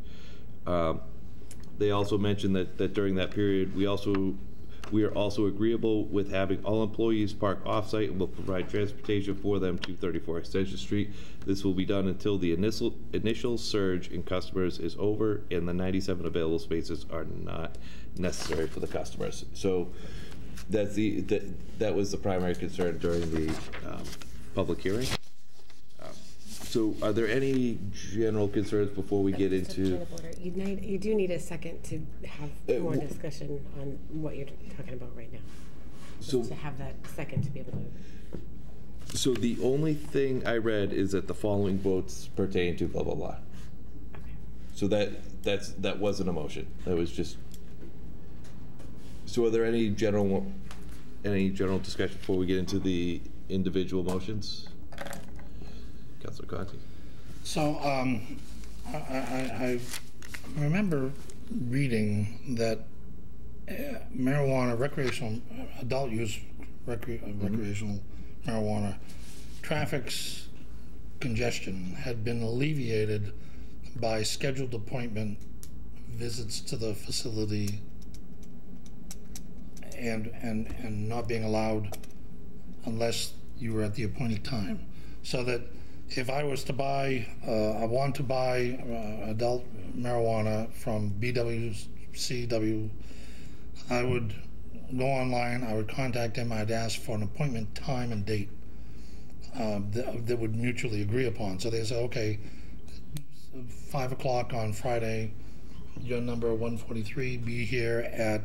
Speaker 10: They also mentioned that during that period, we also We are also agreeable with having all employees park off-site and will provide transportation for them to 34 Extension Street. This will be done until the initial surge in customers is over and the 97 available spaces are not necessary for the customers. So that's that was the primary concern during the public hearing. So are there any general concerns before we get into?
Speaker 8: You do need a second to have more discussion on what you're talking about right now. So to have that second to be able to.
Speaker 10: So the only thing I read is that the following votes pertain to blah blah blah.
Speaker 8: Okay.
Speaker 10: So that wasn't a motion. That was just. So are there any general discussion before we get into the individual motions? Councilor Conti.
Speaker 7: So I remember reading that marijuana, recreational, adult use recreational marijuana, traffic's congestion had been alleviated by scheduled appointment visits to the facility and not being allowed unless you were at the appointed time. So that if I was to buy, I want to buy adult marijuana from BWCW, I would go online, I would contact him, I'd ask for an appointment time and date that would mutually agree upon. So they say, okay, 5 o'clock on Friday, your number 143, be here at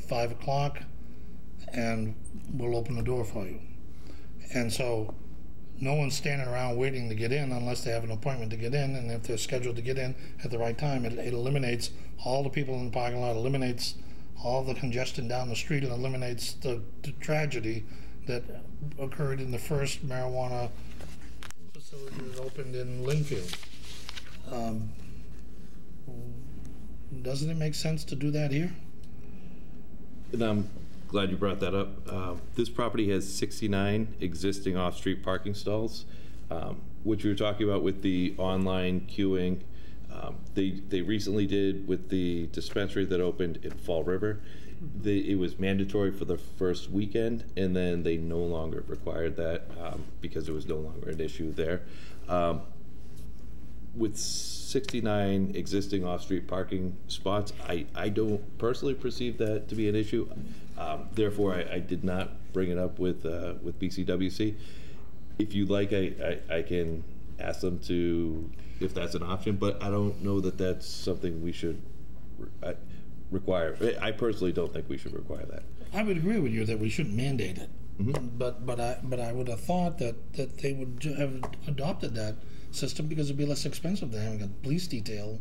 Speaker 7: 5 o'clock, and we'll open the door for you. And so no one's standing around waiting to get in unless they have an appointment to get in, and if they're scheduled to get in at the right time, it eliminates all the people in the parking lot, eliminates all the congestion down the street, and eliminates the tragedy that occurred in the first marijuana facility that opened in Linfield. Doesn't it make sense to do that here?
Speaker 10: And I'm glad you brought that up. This property has 69 existing off-street parking stalls, which we were talking about with the online queuing. They recently did with the dispensary that opened in Fall River. It was mandatory for the first weekend, and then they no longer required that because there was no longer an issue there. With 69 existing off-street parking spots, I don't personally perceive that to be an issue. Therefore, I did not bring it up with BCWC. If you'd like, I can ask them to, if that's an option, but I don't know that that's something we should require. I personally don't think we should require that.
Speaker 7: I would agree with you that we shouldn't mandate it,
Speaker 10: Mm-hmm.
Speaker 7: but I would have thought that they would have adopted that system because it'd be less expensive than having a police detail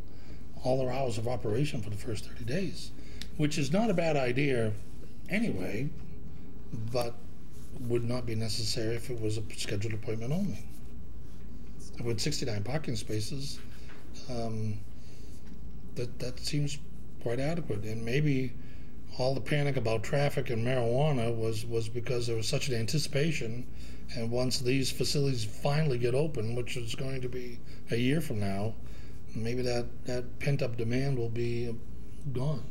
Speaker 7: all their hours of operation for the first 30 days, which is not a bad idea anyway, but would not be necessary if it was a scheduled appointment only. With 69 parking spaces, that seems quite adequate. And maybe all the panic about traffic and marijuana was because there was such an anticipation, and once these facilities finally get open, which is going to be a year from now, maybe that pent-up demand will be gone.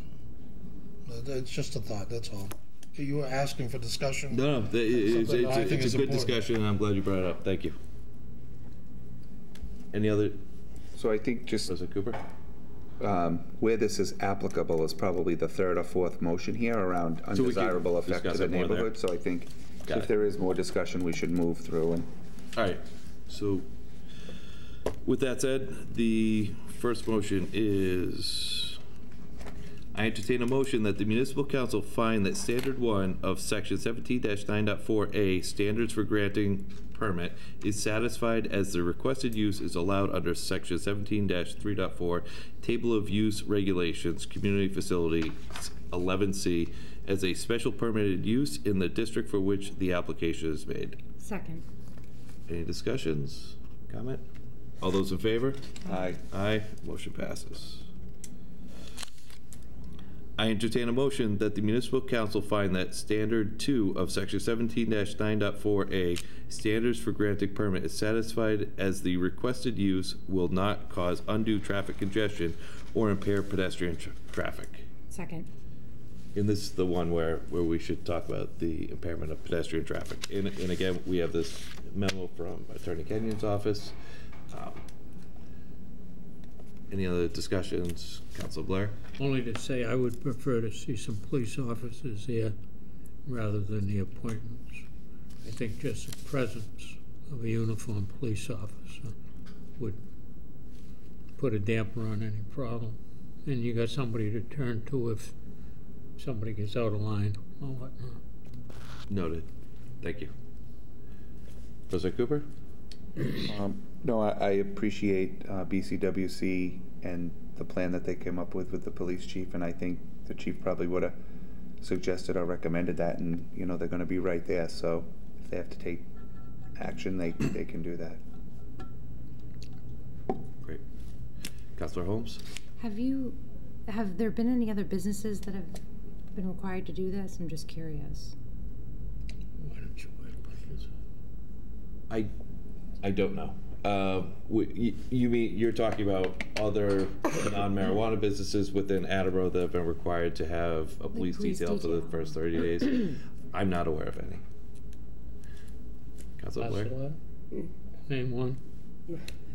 Speaker 7: It's just a thought, that's all. You were asking for discussion.
Speaker 10: No, it's a good discussion, and I'm glad you brought it up. Thank you. Any other?
Speaker 4: So I think just
Speaker 10: President Cooper?
Speaker 4: where this is applicable is probably the third or fourth motion here around undesirable effect to the neighborhood. So I think if there is more discussion, we should move through. And
Speaker 10: all right. So with that said, the first motion is I entertain a motion that the municipal council find that standard 1 of section 17-9.4A, standards for granting permit, is satisfied as the requested use is allowed under section 17-3.4, table of use regulations, community facility 11C, as a special permitted use in the district for which the application is made.
Speaker 9: Second.
Speaker 10: Any discussions? Comment? All those in favor?
Speaker 4: Aye.
Speaker 10: Aye. Motion passes. I entertain a motion that the municipal council find that standard 2 of section 17-9.4A, standards for granting permit, is satisfied as the requested use will not cause undue traffic congestion or impair pedestrian traffic.
Speaker 9: Second.
Speaker 10: And this is the one where we should talk about the impairment of pedestrian traffic. And again, we have this memo from Attorney Kenyon's office. Any other discussions? Councilor Blair?
Speaker 3: Only to say I would prefer to see some police officers here rather than the appointments. I think just the presence of a uniformed police officer would put a damper on any problem. And you got somebody to turn to if somebody gets out of line or whatnot.
Speaker 10: Noted. Thank you. President Cooper?
Speaker 4: No, I appreciate BCWC and the plan that they came up with the police chief, and I think the chief probably would have suggested or recommended that, and you know they're going to be right there. So if they have to take action, they can do that.
Speaker 10: Great. Councilor Holmes?
Speaker 11: Have there been any other businesses that have been required to do this? I'm just curious.
Speaker 3: Why don't you wait about this?
Speaker 10: I don't know. You mean you're talking about other non-marijuana businesses within Attleboro that have been required to have a police detail for the first 30 days? I'm not aware of any. Councilor Blair?
Speaker 3: Name one.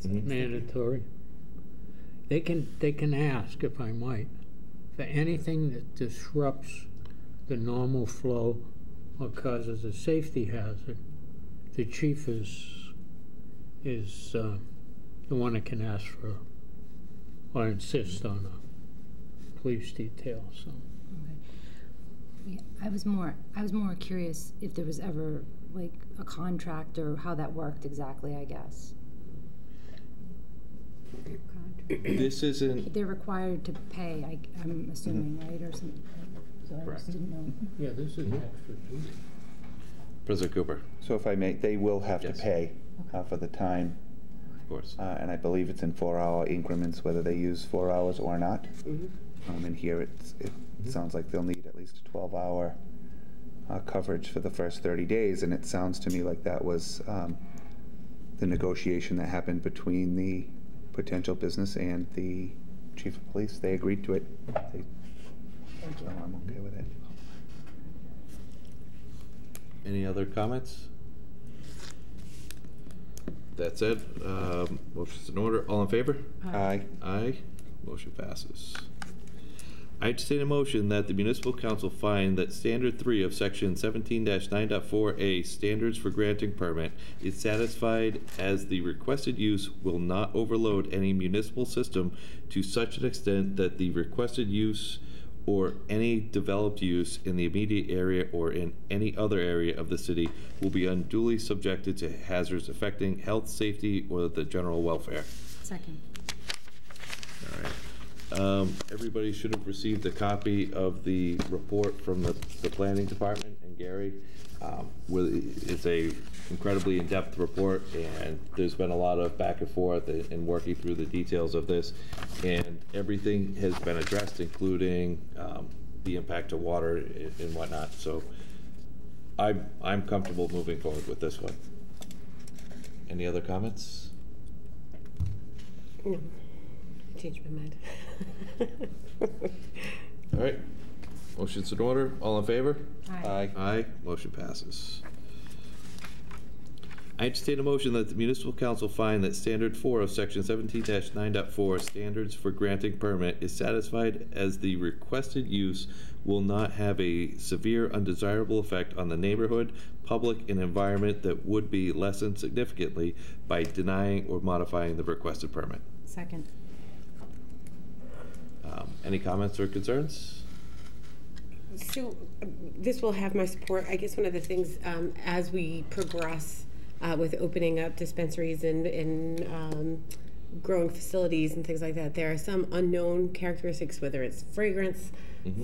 Speaker 3: Mandatory. They can ask, if I might, for anything that disrupts the normal flow or causes a safety hazard. The chief is the one that can ask for or insist on a police detail. So.
Speaker 11: Okay. Yeah, I was more curious if there was ever like a contract or how that worked exactly. I guess.
Speaker 10: This isn't.
Speaker 11: They're required to pay. I'm assuming, right, or something. So I just didn't know.
Speaker 3: Yeah, this is extra duty.
Speaker 10: President Cooper.
Speaker 4: So if I may, they will have to pay for the time.
Speaker 10: Of course.
Speaker 4: And I believe it's in 4-hour increments, whether they use 4 hours or not. And here it sounds like they'll need at least a 12-hour coverage for the first 30 days. And it sounds to me like that was the negotiation that happened between the potential business and the chief of police. They agreed to it. So I'm okay with it.
Speaker 10: Any other comments? That said, motion's in order. All in favor?
Speaker 4: Aye.
Speaker 10: Aye. Motion passes. I entertain a motion that the municipal council find that standard 3 of section 17-9.4A standards for granting permit is satisfied as the requested use will not overload any municipal system to such an extent that the requested use or any developed use in the immediate area or in any other area of the city will be unduly subjected to hazards affecting health, safety, or the general welfare.
Speaker 11: Second.
Speaker 10: All right. Everybody should have received a copy of the report from the planning department and Gary. It's a incredibly in-depth report, and there's been a lot of back and forth in working through the details of this, and everything has been addressed, including the impact to water and whatnot. So I'm comfortable moving forward with this one. Any other comments?
Speaker 8: No. Changed my mind.
Speaker 10: All right. Motion's in order. All in favor?
Speaker 11: Aye.
Speaker 10: Aye. Motion passes. I entertain a motion that the municipal council find that standard 4 of section 17-9.4 standards for granting permit is satisfied as the requested use will not have a severe undesirable effect on the neighborhood, public, and environment that would be lessened significantly by denying or modifying the requested permit.
Speaker 11: Second.
Speaker 10: Any comments or concerns?
Speaker 8: So this will have my support. I guess one of the things as we progress with opening up dispensaries and growing facilities and things like that, there are some unknown characteristics, whether it's fragrance,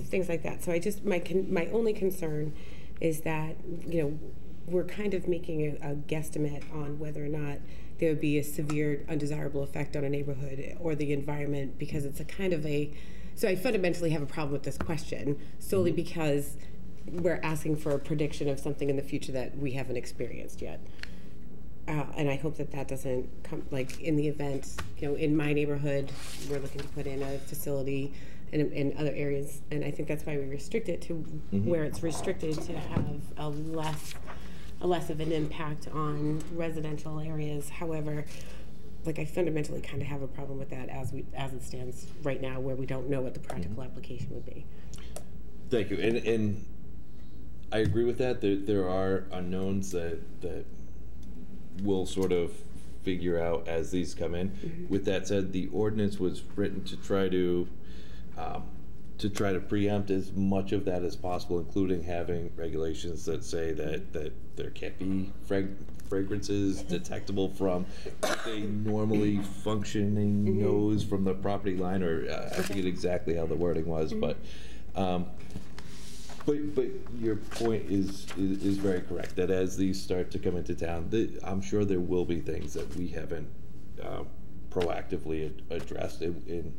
Speaker 8: things like that. So I just, my only concern is that, you know, we're kind of making a guesstimate on whether or not there would be a severe undesirable effect on a neighborhood or the environment, because it's a kind of a, so I fundamentally have a problem with this question solely because we're asking for a prediction of something in the future that we haven't experienced yet. And I hope that that doesn't come, like in the event, you know, in my neighborhood, we're looking to put in a facility in other areas. And I think that's why we restrict it to where it's restricted, to have a less of an impact on residential areas. However, like, I fundamentally kind of have a problem with that as it stands right now, where we don't know what the practical application would be.
Speaker 10: Thank you, and I agree with that. There are unknowns that we'll sort of figure out as these come in. With that said, the ordinance was written to try to preempt as much of that as possible, including having regulations that say that there can't be fragrances detectable from a normally functioning nose from the property line, or I forget exactly how the wording was, but your point is very correct, that as these start to come into town, I'm sure there will be things that we haven't proactively addressed and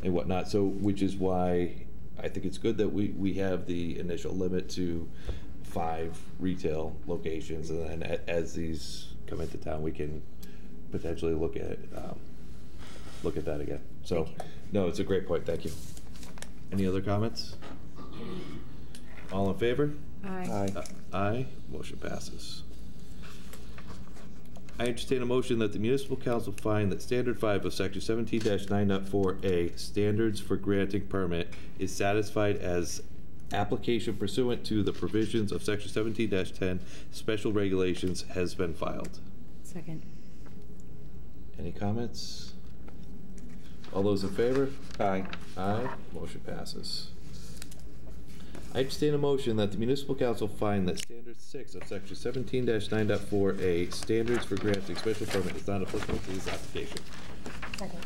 Speaker 10: whatnot. So, which is why I think it's good that we have the initial limit to 5 retail locations, and then as these come into town, we can potentially look at that again. So, no, it's a great point. Thank you. Any other comments? All in favor?
Speaker 11: Aye.
Speaker 10: Aye. Motion passes. I entertain a motion that the municipal council find that standard 5 of section 17-9.4A, standards for granting permit, is satisfied as application pursuant to the provisions of section 17-10 special regulations has been filed.
Speaker 11: Second.
Speaker 10: Any comments? All those in favor?
Speaker 4: Aye.
Speaker 10: Aye. Motion passes. I entertain a motion that the municipal council find that standard 6 of section 17-9.4A, standards for granting special permit, is not applicable to this application.
Speaker 11: Second.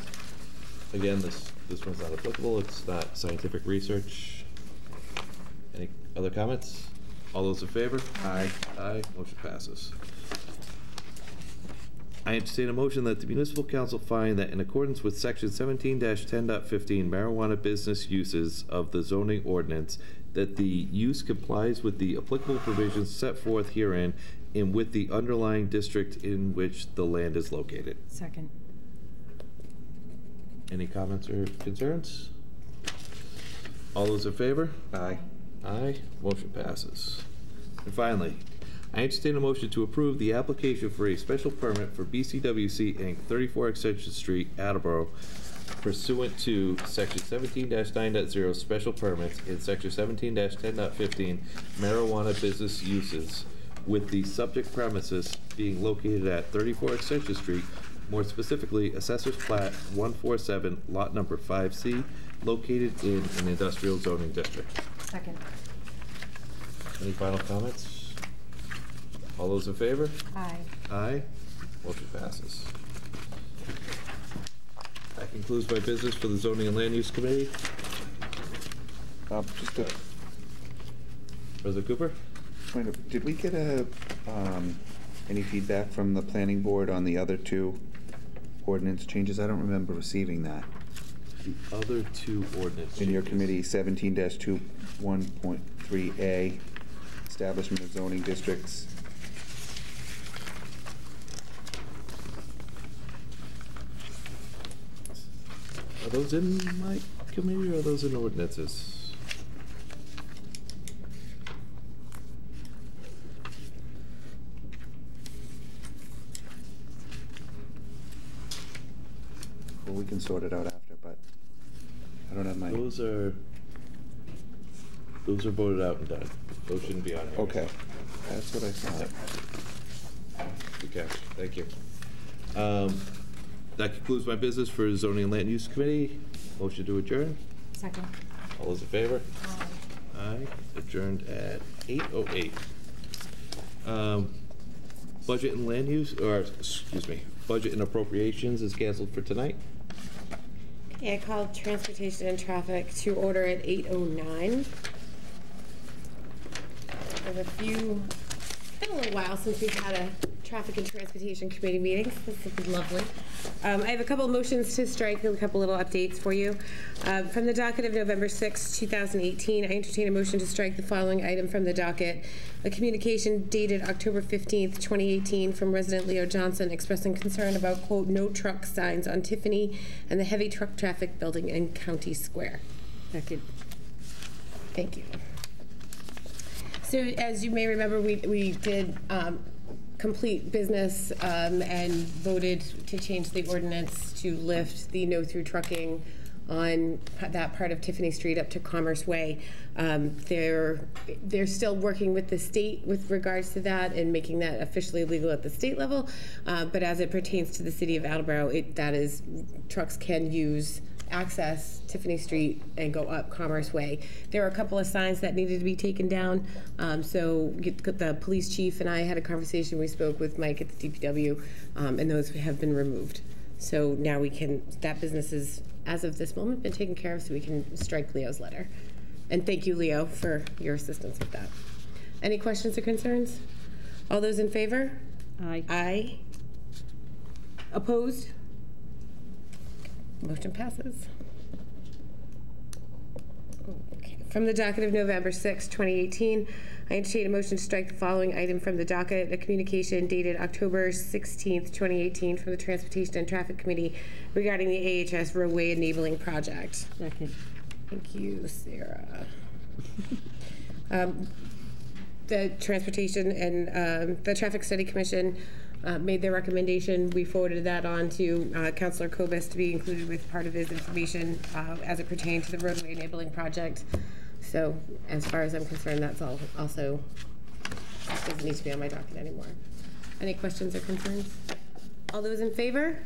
Speaker 10: Again, this one's not applicable. It's not scientific research. Any other comments? All those in favor? Aye. Aye. Motion passes. I entertain a motion that the municipal council find that in accordance with section 17-10.15 marijuana business uses of the zoning ordinance, that the use complies with the applicable provisions set forth herein and with the underlying district in which the land is located.
Speaker 11: Second.
Speaker 10: Any comments or concerns? All those in favor?
Speaker 4: Aye.
Speaker 10: Aye. Motion passes. And finally, I entertain a motion to approve the application for a special permit for BCWC Inc., 34 Extension Street, Attleboro, pursuant to section 17-9.0 special permits and section 17-10.15 marijuana business uses, with the subject premises being located at 34 Extension Street, more specifically Assessor's Plat 147, lot number 5C, located in an industrial zoning district.
Speaker 11: Second.
Speaker 10: Any final comments? All those in favor?
Speaker 11: Aye.
Speaker 10: Aye. Motion passes. That concludes my business for the Zoning and Land Use Committee.
Speaker 4: Just a
Speaker 10: President Cooper?
Speaker 4: point of, did we get any feedback from the planning board on the other 2 ordinance changes? I don't remember receiving that.
Speaker 10: The other 2 ordinance
Speaker 4: In your
Speaker 10: changes.
Speaker 4: committee, 17-21.3A, establishment of zoning districts.
Speaker 10: Are those in my committee or are those in ordinances?
Speaker 4: Well, we can sort it out after, but I don't have my.
Speaker 10: Those are voted out and done. Those shouldn't be on here.
Speaker 4: Okay, that's what I thought.
Speaker 10: Good catch. Thank you. That concludes my business for Zoning and Land Use Committee. Motion to adjourn.
Speaker 11: Second.
Speaker 10: All those in favor?
Speaker 11: Aye.
Speaker 10: Aye. Adjourned at 8:08. Budget and land use, or excuse me, budget and appropriations is canceled for tonight.
Speaker 8: Okay, I called Transportation and Traffic to order at 8:09. There's a few, it's been a little while since we've had a Traffic and Transportation Committee meeting. This would be lovely. I have a couple of motions to strike and a couple little updates for you. From the docket of November 6, 2018, I entertain a motion to strike the following item from the docket. A communication dated October 15th, 2018 from resident Leo Johnson expressing concern about, quote, no truck signs on Tiffany and the heavy truck traffic building in County Square.
Speaker 5: Second.
Speaker 8: Thank you. So as you may remember, we did complete business and voted to change the ordinance to lift the no-through trucking on that part of Tiffany Street up to Commerce Way. They're still working with the state with regards to that and making that officially legal at the state level. But as it pertains to the city of Attleboro, that is, trucks can access Tiffany Street and go up Commerce Way. There are a couple of signs that needed to be taken down. So the police chief and I had a conversation. We spoke with Mike at the DPW, and those have been removed. So now that business is, as of this moment, been taken care of, so we can strike Leo's letter. And thank you, Leo, for your assistance with that. Any questions or concerns? All those in favor?
Speaker 5: Aye.
Speaker 8: Aye. Opposed? Motion passes. Okay. From the docket of November 6, 2018, I entertain a motion to strike the following item from the docket: a communication dated October 16, 2018, from the Transportation and Traffic Committee regarding the AHS roadway enabling project.
Speaker 5: Second.
Speaker 8: Thank you, Sarah. The Transportation and the Traffic Study Commission made their recommendation. We forwarded that on to Councilor Kobus to be included with part of his information as it pertained to the roadway enabling project. So as far as I'm concerned, that's all also doesn't need to be on my docket anymore. Any questions or concerns? All those in favor?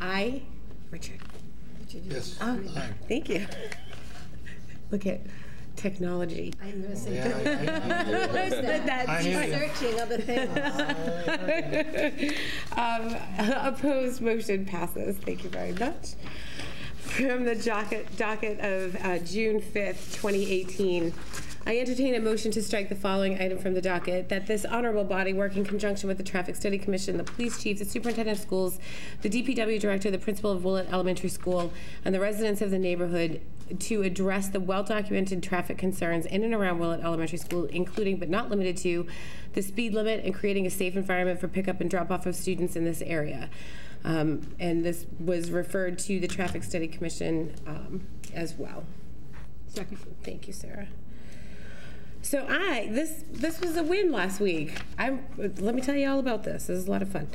Speaker 8: Aye. Richard.
Speaker 7: Yes.
Speaker 8: Oh,
Speaker 7: Aye.
Speaker 8: thank you. Look at technology.
Speaker 9: I'm going to say,
Speaker 7: I hear you.
Speaker 9: searching other things.
Speaker 8: Opposed, motion passes. Thank you very much. From the docket of June 5th, 2018, I entertain a motion to strike the following item from the docket: that this honorable body work in conjunction with the Traffic Study Commission, the police chief, the superintendent of schools, the DPW director, the principal of Willett Elementary School, and the residents of the neighborhood to address the well-documented traffic concerns in and around Willett Elementary School, including but not limited to the speed limit and creating a safe environment for pickup and drop-off of students in this area. And this was referred to the Traffic Study Commission as well.
Speaker 5: Second.
Speaker 8: Thank you, Sarah. So this was a win last week. Let me tell you all about this. This is a lot of fun.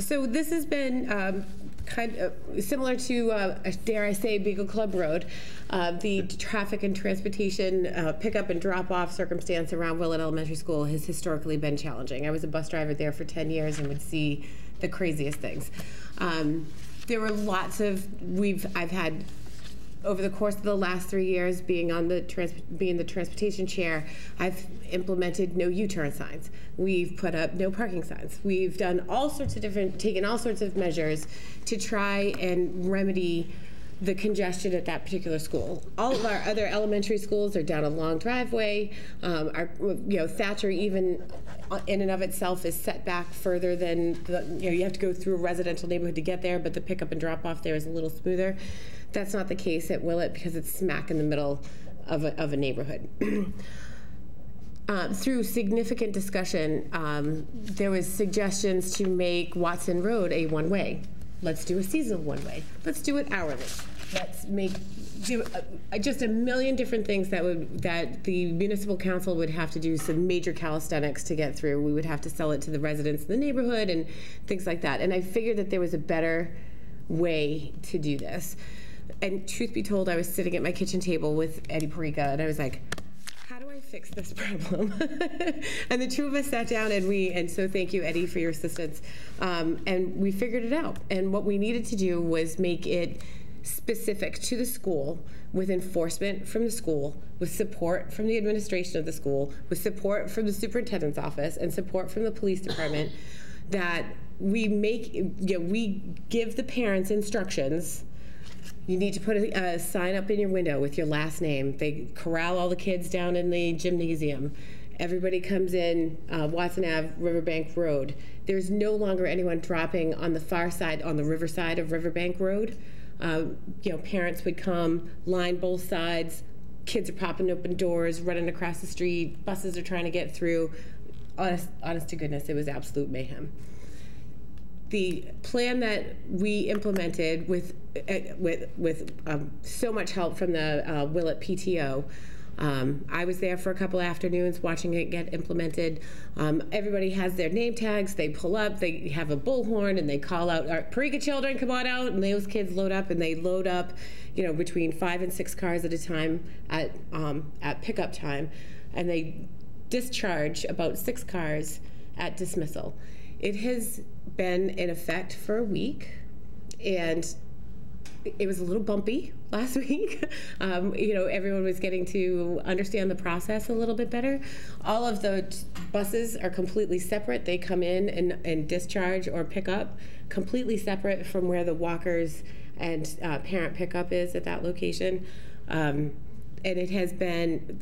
Speaker 8: So this has been kind of similar to, dare I say, Beagle Club Road. The traffic and transportation pickup and drop-off circumstance around Willett Elementary School has historically been challenging. I was a bus driver there for 10 years and would see the craziest things. There were lots of, I've had, over the course of the last 3 years, being the transportation chair, I've implemented no U-turn signs. We've put up no parking signs. We've done taken all sorts of measures to try and remedy the congestion at that particular school. All of our other elementary schools are down a long driveway. Thatcher, even in and of itself, is set back further than you have to go through a residential neighborhood to get there, but the pickup and drop off there is a little smoother. That's not the case at Willett because it's smack in the middle of a neighborhood. Through significant discussion, there was suggestions to make Watson Road a one-way. Let's do a seasonal one-way. Let's do it hourly. Let's do just a million different things that the municipal council would have to do some major calisthenics to get through. We would have to sell it to the residents in the neighborhood and things like that. And I figured that there was a better way to do this. And truth be told, I was sitting at my kitchen table with Eddie Perica, and I was like, how do I fix this problem? And the two of us sat down, and so thank you, Eddie, for your assistance. And we figured it out. And what we needed to do was make it specific to the school, with enforcement from the school, with support from the administration of the school, with support from the superintendent's office, and support from the police department, that we give the parents instructions. You need to put a sign up in your window with your last name. They corral all the kids down in the gymnasium. Everybody comes in Watson Ave, Riverbank Road. There's no longer anyone dropping on the far side, on the riverside of Riverbank Road. Parents would come, line both sides. Kids are popping open doors, running across the street. Buses are trying to get through. Honest to goodness, it was absolute mayhem. the plan that we implemented with so much help from the Willett PTO. I was there for a couple afternoons watching it get implemented. Everybody has their name tags. They pull up, they have a bullhorn, and they call out, "Our Parika children, come on out!" And those kids load up, and they load up, between 5 and 6 cars at a time at pickup time, and they discharge about 6 cars at dismissal. It has been in effect for a week, and it was a little bumpy last week. Everyone was getting to understand the process a little bit better. All of the buses are completely separate. They come in and discharge or pick up completely separate from where the walkers and parent pickup is at that location. And it has been,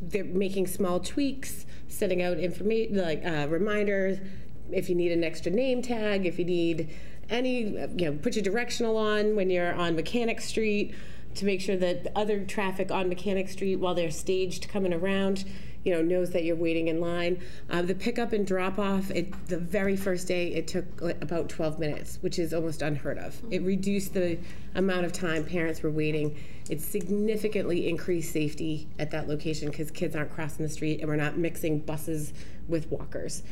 Speaker 8: they're making small tweaks, sending out information, like reminders, if you need an extra name tag, if you need any, put your directional on when you're on Mechanic Street to make sure that other traffic on Mechanic Street while they're staged coming around, knows that you're waiting in line. The pickup and drop off, the very first day, it took about 12 minutes, which is almost unheard of. It reduced the amount of time parents were waiting. It significantly increased safety at that location because kids aren't crossing the street and we're not mixing buses with walkers.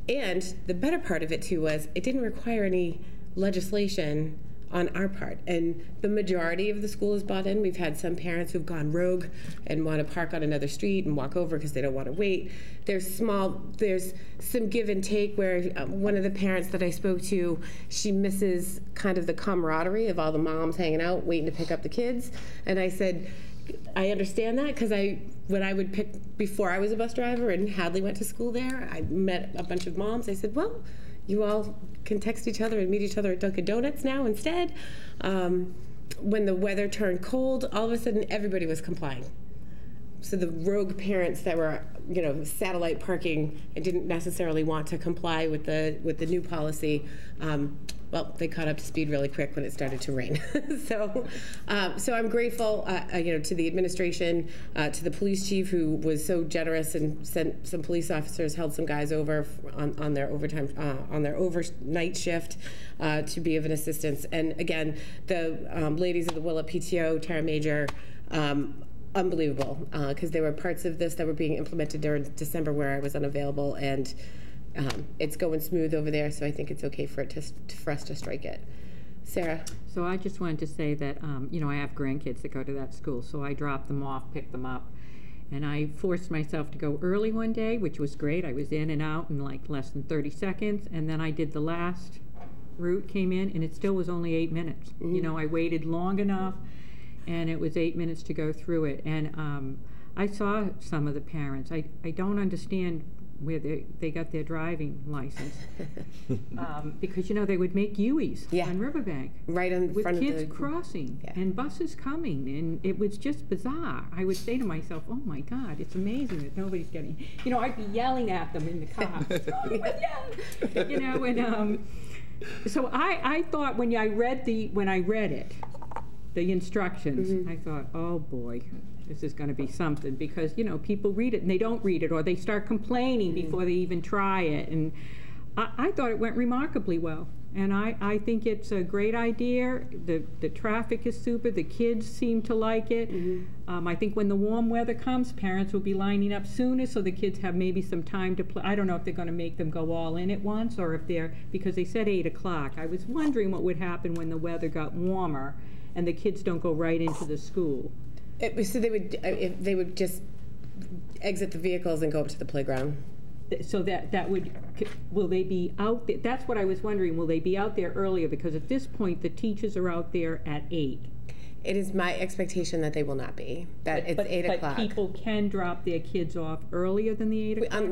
Speaker 8: And the better part of it too was it didn't require any legislation on our part, and the majority of the school is bought in. We've had some parents who've gone rogue and want to park on another street and walk over because they don't want to wait. There's some give and take where one of the parents that I spoke to, she misses kind of the camaraderie of all the moms hanging out waiting to pick up the kids, and I said, I understand that because when I would pick, before I was a bus driver and Hadley went to school there, I met a bunch of moms. I said, well, you all can text each other and meet each other at Dunkin' Donuts now instead. When the weather turned cold, all of a sudden everybody was complying. So the rogue parents that were, satellite parking and didn't necessarily want to comply with the new policy, well, they caught up to speed really quick when it started to rain. So I'm grateful, to the administration, to the police chief who was so generous and sent some police officers, held some guys over on their overtime, on their overnight shift to be of an assistance. And again, the ladies of the Willett PTO, Tara Major, unbelievable, because there were parts of this that were being implemented during December where I was unavailable, and it's going smooth over there, so I think it's okay for us to strike it. Sarah?
Speaker 5: So I just wanted to say that, I have grandkids that go to that school, so I drop them off, pick them up, and I forced myself to go early one day, which was great. I was in and out in like less than 30 seconds, and then I did the last route, came in, and it still was only 8 minutes. I waited long enough, and it was 8 minutes to go through it. And I saw some of the parents. I don't understand where they got their driving license. Because, they would make U's on Riverbank.
Speaker 8: Right in front of the...
Speaker 5: With kids crossing and buses coming, and it was just bizarre. I would say to myself, oh my God, it's amazing that nobody's getting... I'd be yelling at them in the car. So I thought when I read it, the instructions, I thought, oh boy, this is going to be something, because people read it and they don't read it, or they start complaining before they even try it. And I thought it went remarkably well, and I think it's a great idea. The traffic is super. The kids seem to like it. I think when the warm weather comes, parents will be lining up sooner, so the kids have maybe some time to play. I don't know if they're going to make them go all in at once, or if because they said 8 o'clock. I was wondering what would happen when the weather got warmer and the kids don't go right into the school.
Speaker 8: So they would just exit the vehicles and go up to the playground.
Speaker 5: So will they be out there? That's what I was wondering. Will they be out there earlier? Because at this point, the teachers are out there at 8.
Speaker 8: It is my expectation that they will not be. It's 8 o'clock.
Speaker 5: But people can drop their kids off earlier than the 8 o'clock?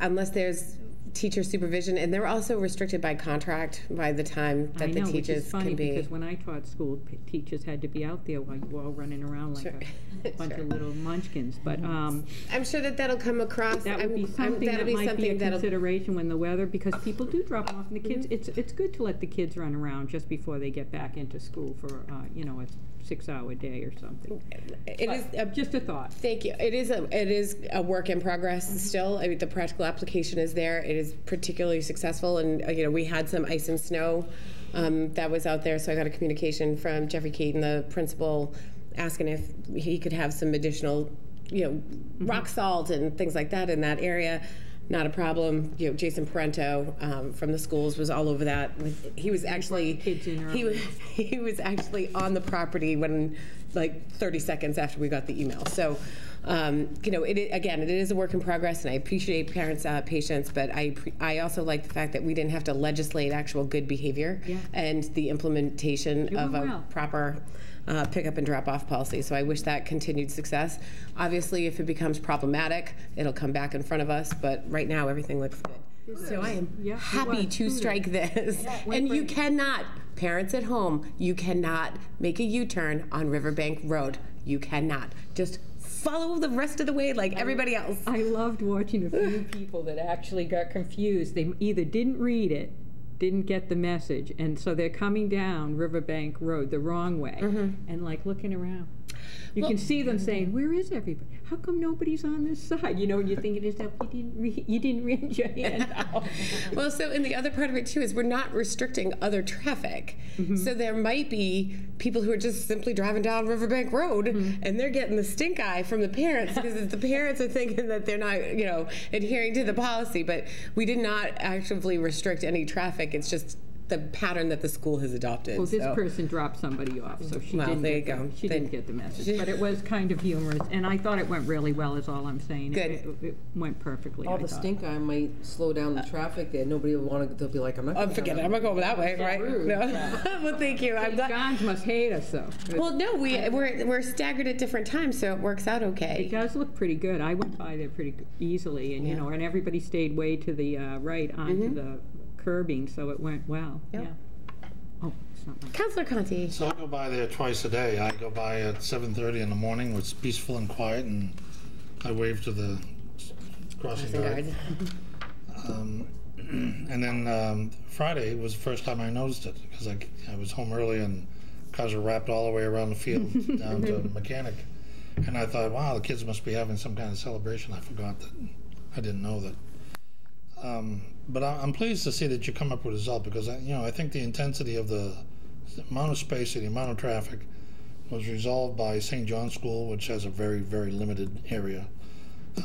Speaker 5: Unless
Speaker 8: there's teacher supervision, and they're also restricted by contract by the time that the teachers can be.
Speaker 5: Which is funny, because when I taught school, teachers had to be out there while you were all running around like a bunch of little munchkins. But
Speaker 8: I'm sure that'll come across.
Speaker 5: That would be something that might be a consideration when the weather, because people do drop off, and the kids. It's good to let the kids run around just before they get back into school for a 6-hour day or something.
Speaker 8: It is
Speaker 5: Just a thought.
Speaker 8: Thank you. It is a work in progress still. I mean, the practical application is there. It is particularly successful, and we had some ice and snow that was out there. So I got a communication from Jeffrey Caden, the principal, asking if he could have some additional, rock salt and things like that in that area. Not a problem. Jason Parento from the schools was all over that. He was actually he was actually on the property when, like, 30 seconds after we got the email. So, it is a work in progress, and I appreciate parents' patience, but I also like the fact that we didn't have to legislate actual good behavior and the implementation of a proper pick up and drop off policy. So I wish that continued success. Obviously, if it becomes problematic, it'll come back in front of us, but right now everything looks good. So I am happy to strike this. And you cannot, parents at home, you cannot make a U-turn on Riverbank Road. You cannot. Just follow the rest of the way like everybody else.
Speaker 5: I loved watching a few people that actually got confused. They either didn't read it, didn't get the message, and so they're coming down Riverbank Road the wrong way, and like looking around. You can see them saying, "Where is everybody? How come nobody's on this side?" And you're thinking to yourself, you didn't read your hand out.
Speaker 8: Well, so and the other part of it too is we're not restricting other traffic. So there might be people who are just simply driving down Riverbank Road and they're getting the stink eye from the parents because the parents are thinking that they're not, adhering to the policy. But we did not actively restrict any traffic. It's just the pattern that the school has adopted.
Speaker 5: Well, this person dropped somebody off, so she didn't get the message. But it was kind of humorous, and I thought it went really well, is all I'm saying.
Speaker 8: Good.
Speaker 5: It went perfectly,
Speaker 6: All the stink eye might slow down the traffic there. Nobody will want to, they'll be like, I'm not going to
Speaker 8: forget it. I'm not going that way, right? No. Well, thank you. I'm glad.
Speaker 5: Johns must hate us, though.
Speaker 8: Well, no, we're staggered at different times, so it works out okay.
Speaker 5: It does look pretty good. I went by there pretty easily, and, and everybody stayed way to the right onto the curbing, so it went well.
Speaker 8: Yep.
Speaker 5: Yeah. Oh, it's not like
Speaker 8: Councilor Conti.
Speaker 7: So I go by there twice a day. I go by at 7:30 in the morning, where it's peaceful and quiet, and I wave to the crossing guard. And then Friday was the first time I noticed it, because I was home early and cars were wrapped all the way around the field down to Mechanic. And I thought, wow, the kids must be having some kind of celebration. I forgot that. I didn't know that. But I'm pleased to see that you come up with a result, because I think the intensity of the amount of space and the amount of traffic was resolved by St. John's School, which has a very, very limited area.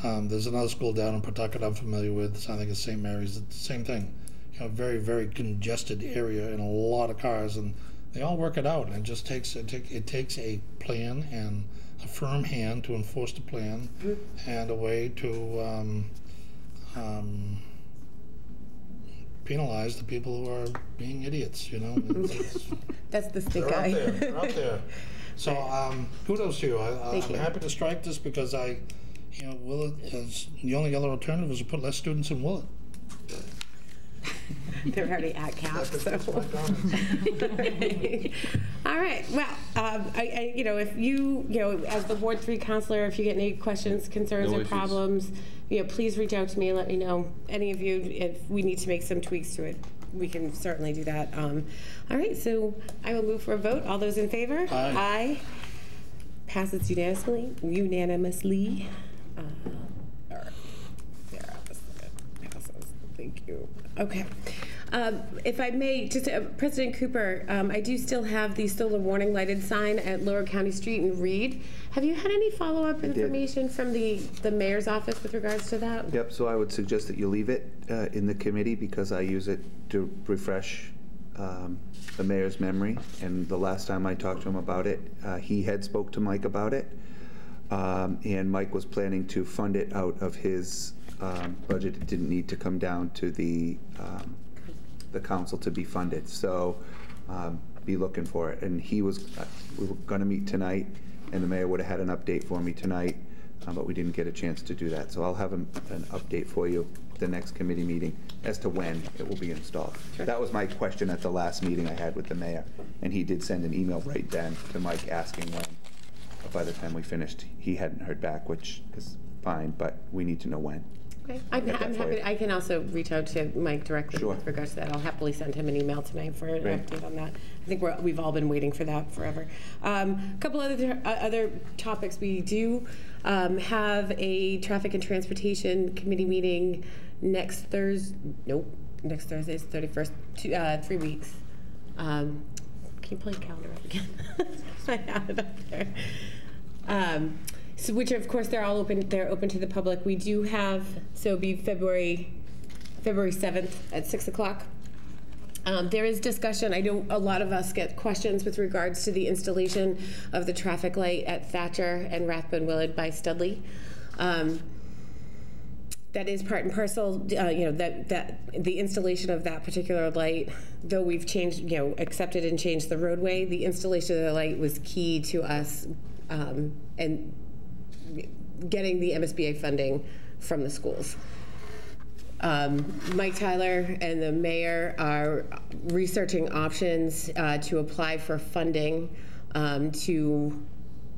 Speaker 7: There's another school down in Pawtucket I'm familiar with. I think it's St. Mary's. It's the same thing. Very, very congested area and a lot of cars, and they all work it out. And it just takes it takes a plan and a firm hand to enforce the plan, and a way to penalize the people who are being idiots,
Speaker 8: That's the stick
Speaker 7: they're
Speaker 8: eye.
Speaker 7: They're out there. So kudos to you. I'm happy to strike this, because Willett is the only other alternative is to put less students in Willett.
Speaker 8: They're already at cap. So. All right. Well, if you, as the Ward 3 counselor, if you get any questions, concerns, or problems, please reach out to me and let me know. Any of you, if we need to make some tweaks to it, we can certainly do that. All right. So I will move for a vote. All those in favor?
Speaker 7: Aye.
Speaker 8: Aye. Passes unanimously. Thank you. Okay. If I may, just President Cooper, I do still have the solar warning lighted sign at Lower County Street in Reed. Have you had any follow-up information from the mayor's office with regards to that?
Speaker 4: Yep, so I would suggest that you leave it in the committee, because I use it to refresh the mayor's memory. And the last time I talked to him about it, he had spoke to Mike about it. And Mike was planning to fund it out of his budget. It didn't need to come down to the council to be funded. So be looking for it. And we were going to meet tonight, and the mayor would have had an update for me tonight, but we didn't get a chance to do that. So I'll have an update for you at the next committee meeting as to when it will be installed. Sure. That was my question at the last meeting I had with the mayor, and he did send an email right then to Mike asking when. By the time we finished, he hadn't heard back, which is fine, but we need to know when.
Speaker 8: Okay. I'm happy. I can also reach out to Mike directly
Speaker 4: Sure.
Speaker 8: with regards to that. I'll happily send him an email tonight for an
Speaker 4: Great.
Speaker 8: update on that. I think we've all been waiting for that forever. A couple other topics. We do have a Traffic and Transportation Committee meeting next Thursday. Nope, next Thursday is 31st. 3 weeks. Can you play a calendar up again? I have it up there. So, which of course they're all open. They're open to the public. We do have, so it'll be February 7th at 6 o'clock. There is discussion. I know a lot of us get questions with regards to the installation of the traffic light at Thatcher and Rathbone Willard by Studley. That is part and parcel, that the installation of that particular light, though we've changed, accepted and changed the roadway, the installation of the light was key to us and getting the MSBA funding from the schools. Mike Tyler and the mayor are researching options to apply for funding to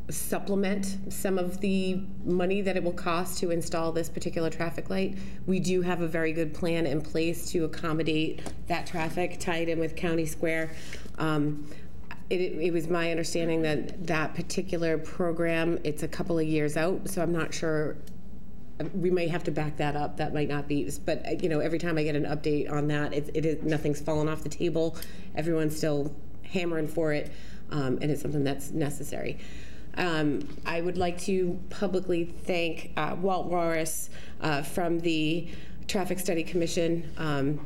Speaker 8: supplement some of the money that it will cost to install this particular traffic light. We do have a very good plan in place to accommodate that traffic tied in with County Square. It was my understanding that that particular program, it's a couple of years out, so I'm not sure. We may have to back that up. That might not be, but every time I get an update on that, nothing's fallen off the table. Everyone's still hammering for it, and it's something that's necessary. I would like to publicly thank Walt Walrus from the Traffic Study Commission.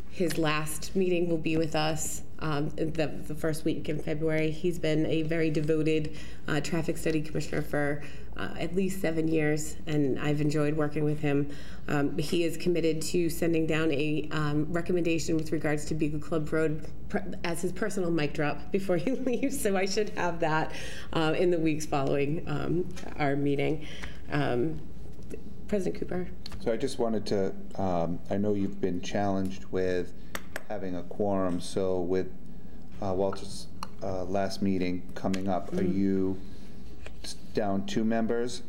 Speaker 8: His last meeting will be with us the first week in February. He's been a very devoted traffic study commissioner for at least 7 years, and I've enjoyed working with him. He is committed to sending down a recommendation with regards to Beagle Club Road as his personal mic drop before he leaves, so I should have that in the weeks following our meeting. President Cooper.
Speaker 4: So I just wanted to, I know you've been challenged with having a quorum, so with Walter's last meeting coming up, are you down 2 members?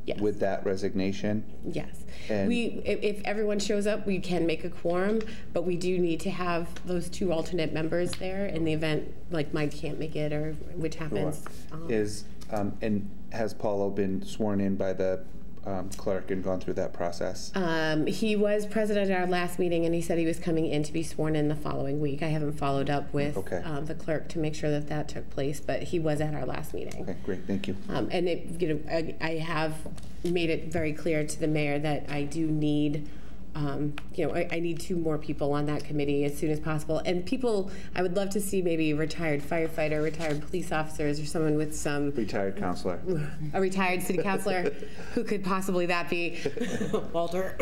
Speaker 8: Yes.
Speaker 4: With that resignation?
Speaker 8: Yes.
Speaker 4: And
Speaker 8: if everyone shows up, we can make a quorum, but we do need to have those 2 alternate members there in the event, like Mike can't make it, or which happens.
Speaker 4: And has Paulo been sworn in by the clerk and gone through that process?
Speaker 8: He was present at our last meeting, and he said he was coming in to be sworn in the following week. I haven't followed up with the clerk to make sure that that took place, but he was at our last meeting.
Speaker 4: Okay, great, thank you.
Speaker 8: And I have made it very clear to the mayor that I do need. I need 2 more people on that committee as soon as possible. And people, I would love to see maybe a retired firefighter, retired police officers, or someone with some...
Speaker 4: Retired counselor.
Speaker 8: A retired city councilor. Who could possibly that be? Walter.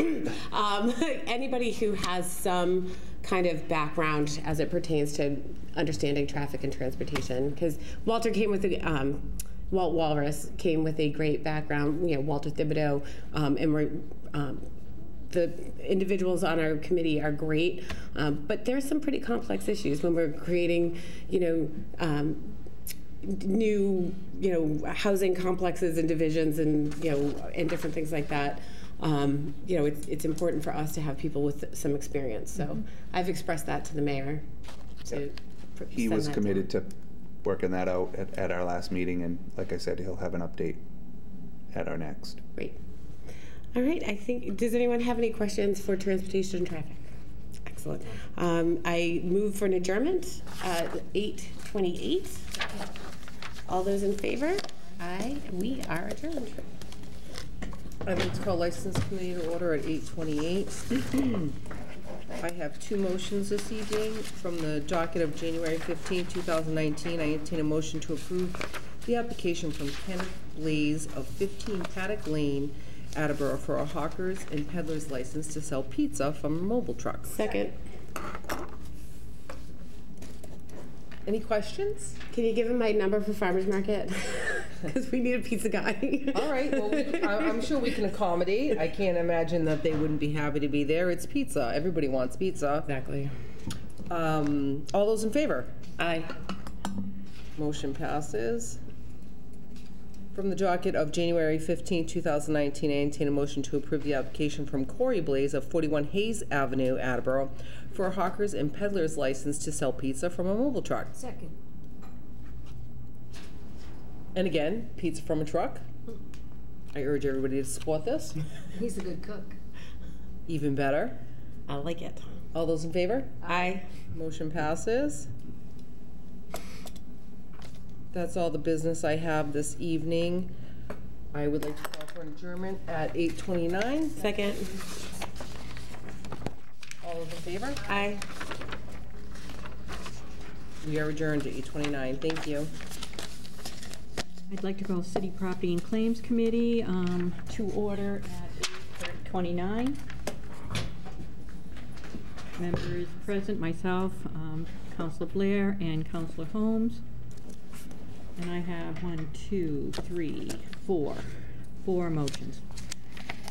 Speaker 8: Anybody who has some kind of background as it pertains to understanding traffic and transportation. Because Walter came with a... Walt Walrus came with a great background, Walter Thibodeau, and we're... the individuals on our committee are great, but there's some pretty complex issues when we're creating, new, housing complexes and divisions and, and different things like that. It's important for us to have people with some experience. So I've expressed that to the mayor.
Speaker 4: He was committed to working that out at our last meeting, and like I said, he'll have an update at our next.
Speaker 8: Great. All right, I think, does anyone have any questions for transportation and traffic? Excellent. I move for an adjournment at 8:28. All those in favor? Aye, we are adjourned.
Speaker 6: I'd like to call License Committee to order at 8:28. I have 2 motions this evening from the docket of January 15, 2019. I entertain a motion to approve the application from Kenneth Blaze of 15 Paddock Lane, Attleboro, for a hawkers and peddlers license to sell pizza from mobile trucks.
Speaker 8: Second.
Speaker 6: Any questions?
Speaker 8: Can you give him my number for farmer's market? Because we need a pizza guy.
Speaker 6: All right, well, I'm sure we can accommodate. I can't imagine that they wouldn't be happy to be there. It's pizza. Everybody wants pizza.
Speaker 8: Exactly.
Speaker 6: All those in favor?
Speaker 8: Aye.
Speaker 6: Motion passes. From the docket of January 15, 2019, I entertain a motion to approve the application from Corey Blaze of 41 Hayes Avenue, Attleboro, for a hawkers and peddlers license to sell pizza from a mobile truck.
Speaker 9: Second.
Speaker 6: And again, pizza from a truck. I urge everybody to support this.
Speaker 9: He's a good cook.
Speaker 6: Even better.
Speaker 2: I like it.
Speaker 6: All those in favor?
Speaker 2: Aye.
Speaker 6: Motion passes. That's all the business I have this evening. I would like to call for an adjournment at 8:29.
Speaker 2: Second.
Speaker 6: All those in favor?
Speaker 2: Aye.
Speaker 6: We are adjourned at 8:29. Thank you.
Speaker 5: I'd like to call City Property and Claims Committee to order at 8:29. Members present, myself, Councilor Blair, and Councilor Holmes. And I have 4 motions.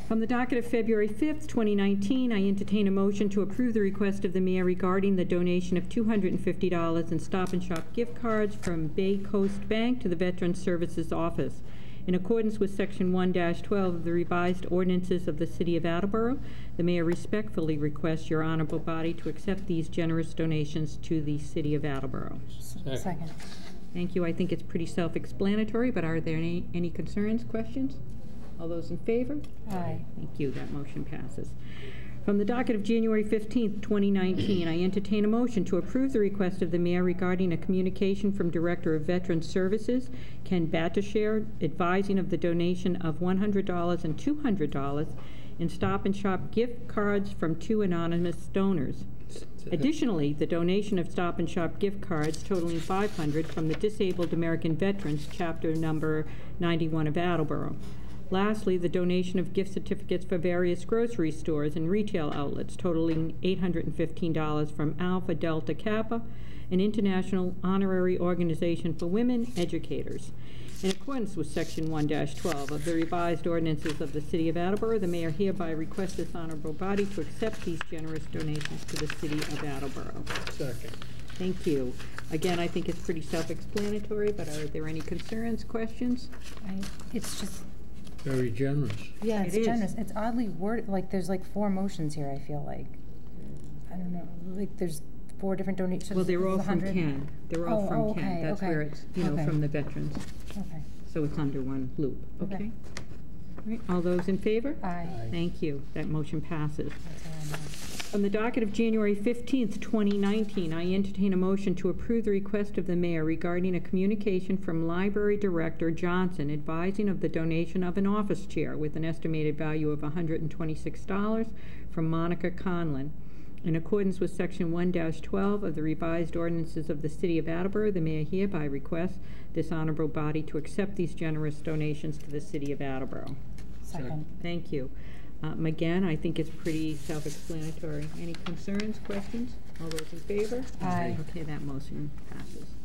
Speaker 5: From the docket of February 5th, 2019, I entertain a motion to approve the request of the mayor regarding the donation of $250 in Stop and Shop gift cards from Bay Coast Bank to the Veterans Services Office. In accordance with Section 1-12 of the revised ordinances of the City of Attleboro, the mayor respectfully requests your honorable body to accept these generous donations to the City of Attleboro.
Speaker 11: Second.
Speaker 5: Thank you. I think it's pretty self-explanatory, but are there any concerns, questions? All those in favor?
Speaker 11: Aye.
Speaker 5: Thank you. That motion passes. From the docket of January 15th, 2019, I entertain a motion to approve the request of the mayor regarding a communication from Director of Veterans Services, Ken Batashare, advising of the donation of $100 and $200 in Stop and Shop gift cards from 2 anonymous donors. Additionally, the donation of Stop and Shop gift cards totaling $500 from the Disabled American Veterans, Chapter number 91 of Attleboro. Lastly, the donation of gift certificates for various grocery stores and retail outlets totaling $815 from Alpha Delta Kappa, an international honorary organization for women educators. In accordance with Section 1-12 of the revised ordinances of the City of Attleboro, the mayor hereby requests this honorable body to accept these generous donations to the City of Attleboro.
Speaker 3: Second.
Speaker 5: Thank you. Again, I think it's pretty self-explanatory, but are there any concerns, questions?
Speaker 11: It's just,
Speaker 3: Very generous.
Speaker 11: yeah, it's
Speaker 5: It is.
Speaker 11: generous. It's oddly worded, like, there's like 4 motions here, I feel like. I don't know, like, there's 4 different donations.
Speaker 5: Well, they're all
Speaker 11: There's
Speaker 5: from
Speaker 11: 100.
Speaker 5: Ken. They're all
Speaker 11: Oh,
Speaker 5: from
Speaker 11: oh,
Speaker 5: Ken.
Speaker 11: okay,
Speaker 5: That's
Speaker 11: okay.
Speaker 5: where it's,
Speaker 11: Okay.
Speaker 5: from the veterans.
Speaker 11: Okay.
Speaker 5: So it's under one loop,
Speaker 11: Okay.
Speaker 5: okay? All right, all those in favor?
Speaker 11: Aye.
Speaker 5: Thank you. That motion passes.
Speaker 11: That's all I know.
Speaker 5: On the docket of January 15th, 2019, I entertain a motion to approve the request of the mayor regarding a communication from Library Director Johnson advising of the donation of an office chair with an estimated value of $126 from Monica Conlon. In accordance with Section 1-12 of the revised ordinances of the City of Attleboro, the mayor hereby requests this honorable body to accept these generous donations to the City of Attleboro.
Speaker 11: Second.
Speaker 5: Thank you. Again, I think it's pretty self-explanatory. Any concerns, questions? All those in favor?
Speaker 11: Aye.
Speaker 5: Okay, that motion passes.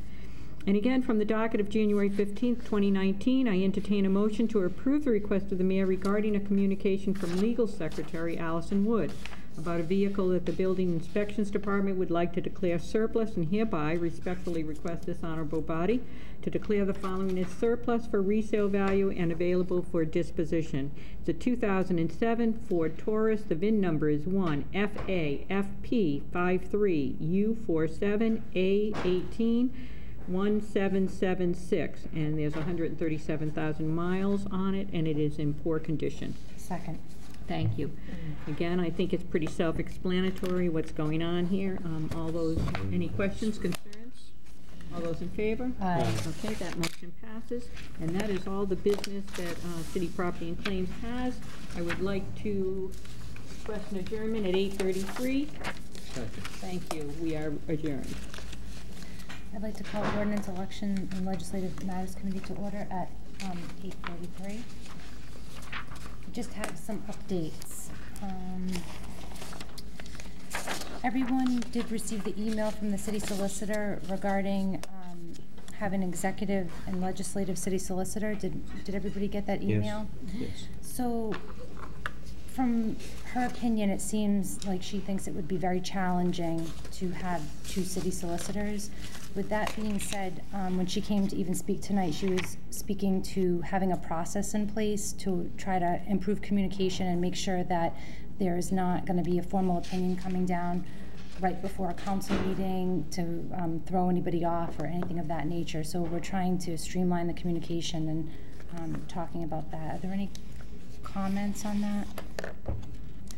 Speaker 5: And again, from the docket of January 15th, 2019, I entertain a motion to approve the request of the mayor regarding a communication from Legal Secretary Allison Wood about a vehicle that the Building Inspections Department would like to declare surplus, and hereby respectfully request this honorable body to declare the following as surplus for resale value and available for disposition. It's a 2007 Ford Taurus. The VIN number is 1FAFP53U47A181776, and there's 137,000 miles on it, and it is in poor condition.
Speaker 11: Second.
Speaker 5: Thank you. Again, I think it's pretty self-explanatory what's going on here. All those, any questions, concerns? All those in favor?
Speaker 11: Aye.
Speaker 5: Okay, that motion passes. And that is all the business that City Property and Claims has. I would like to request an adjournment at 8:33.
Speaker 3: Second.
Speaker 5: Thank you. We are adjourned.
Speaker 11: I'd like to call Ordinance, Election, and Legislative Matters Committee to order at 8:33. Just have some updates. Everyone did receive the email from the city solicitor regarding having executive and legislative city solicitor. Did everybody get that email?
Speaker 1: Yes.
Speaker 11: So, from her opinion, it seems like she thinks it would be very challenging to have 2 city solicitors. with that being said, when she came to even speak tonight, she was speaking to having a process in place to try to improve communication and make sure that there is not going to be a formal opinion coming down right before a council meeting to throw anybody off or anything of that nature. So we're trying to streamline the communication and talking about that. Are there any comments on that?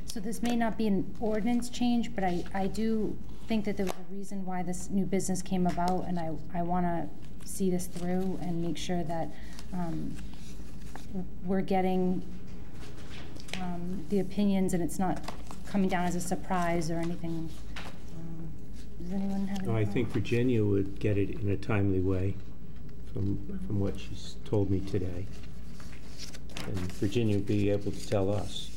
Speaker 11: So this may not be an ordinance change, but I do think that there was a reason why this new business came about, and I want to see this through and make sure that we're getting the opinions and it's not coming down as a surprise or anything. Does anyone have any?
Speaker 1: No, I think Virginia would get it in a timely way from what she's told me today. And Virginia would be able to tell us.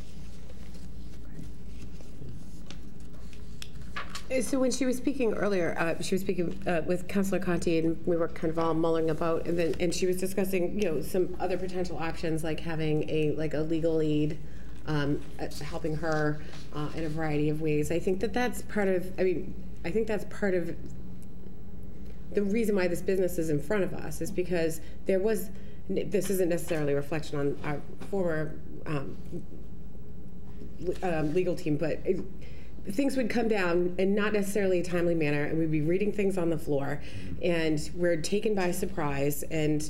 Speaker 8: So when she was speaking earlier, she was speaking with Councilor Conti, and we were kind of all mulling about, and she was discussing, some other potential options, like having a legal aid helping her in a variety of ways. I think that's part of. I think that's part of the reason why this business is in front of us, is because there was. This isn't necessarily a reflection on our former legal team, but. Things would come down in not necessarily a timely manner, and we'd be reading things on the floor, and we're taken by surprise. And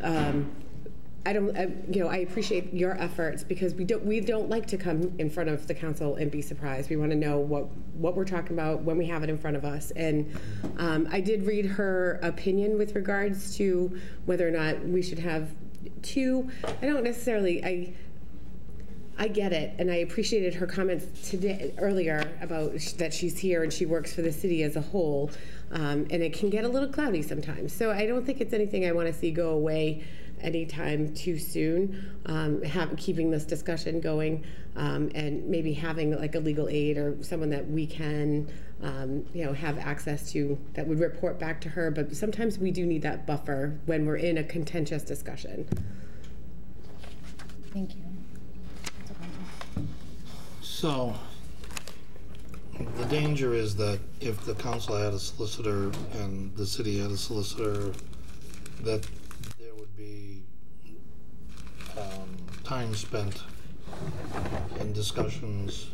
Speaker 8: I appreciate your efforts, because we don't like to come in front of the council and be surprised. We want to know what we're talking about when we have it in front of us. And I did read her opinion with regards to whether or not we should have two. I don't necessarily. I get it, and I appreciated her comments earlier about that she's here and she works for the city as a whole, and it can get a little cloudy sometimes. So I don't think it's anything I want to see go away anytime too soon. Keeping this discussion going, and maybe having like a legal aid or someone that we can, have access to that would report back to her. But sometimes we do need that buffer when we're in a contentious discussion.
Speaker 11: Thank you.
Speaker 7: So, the danger is that if the council had a solicitor and the city had a solicitor, that there would be time spent in discussions,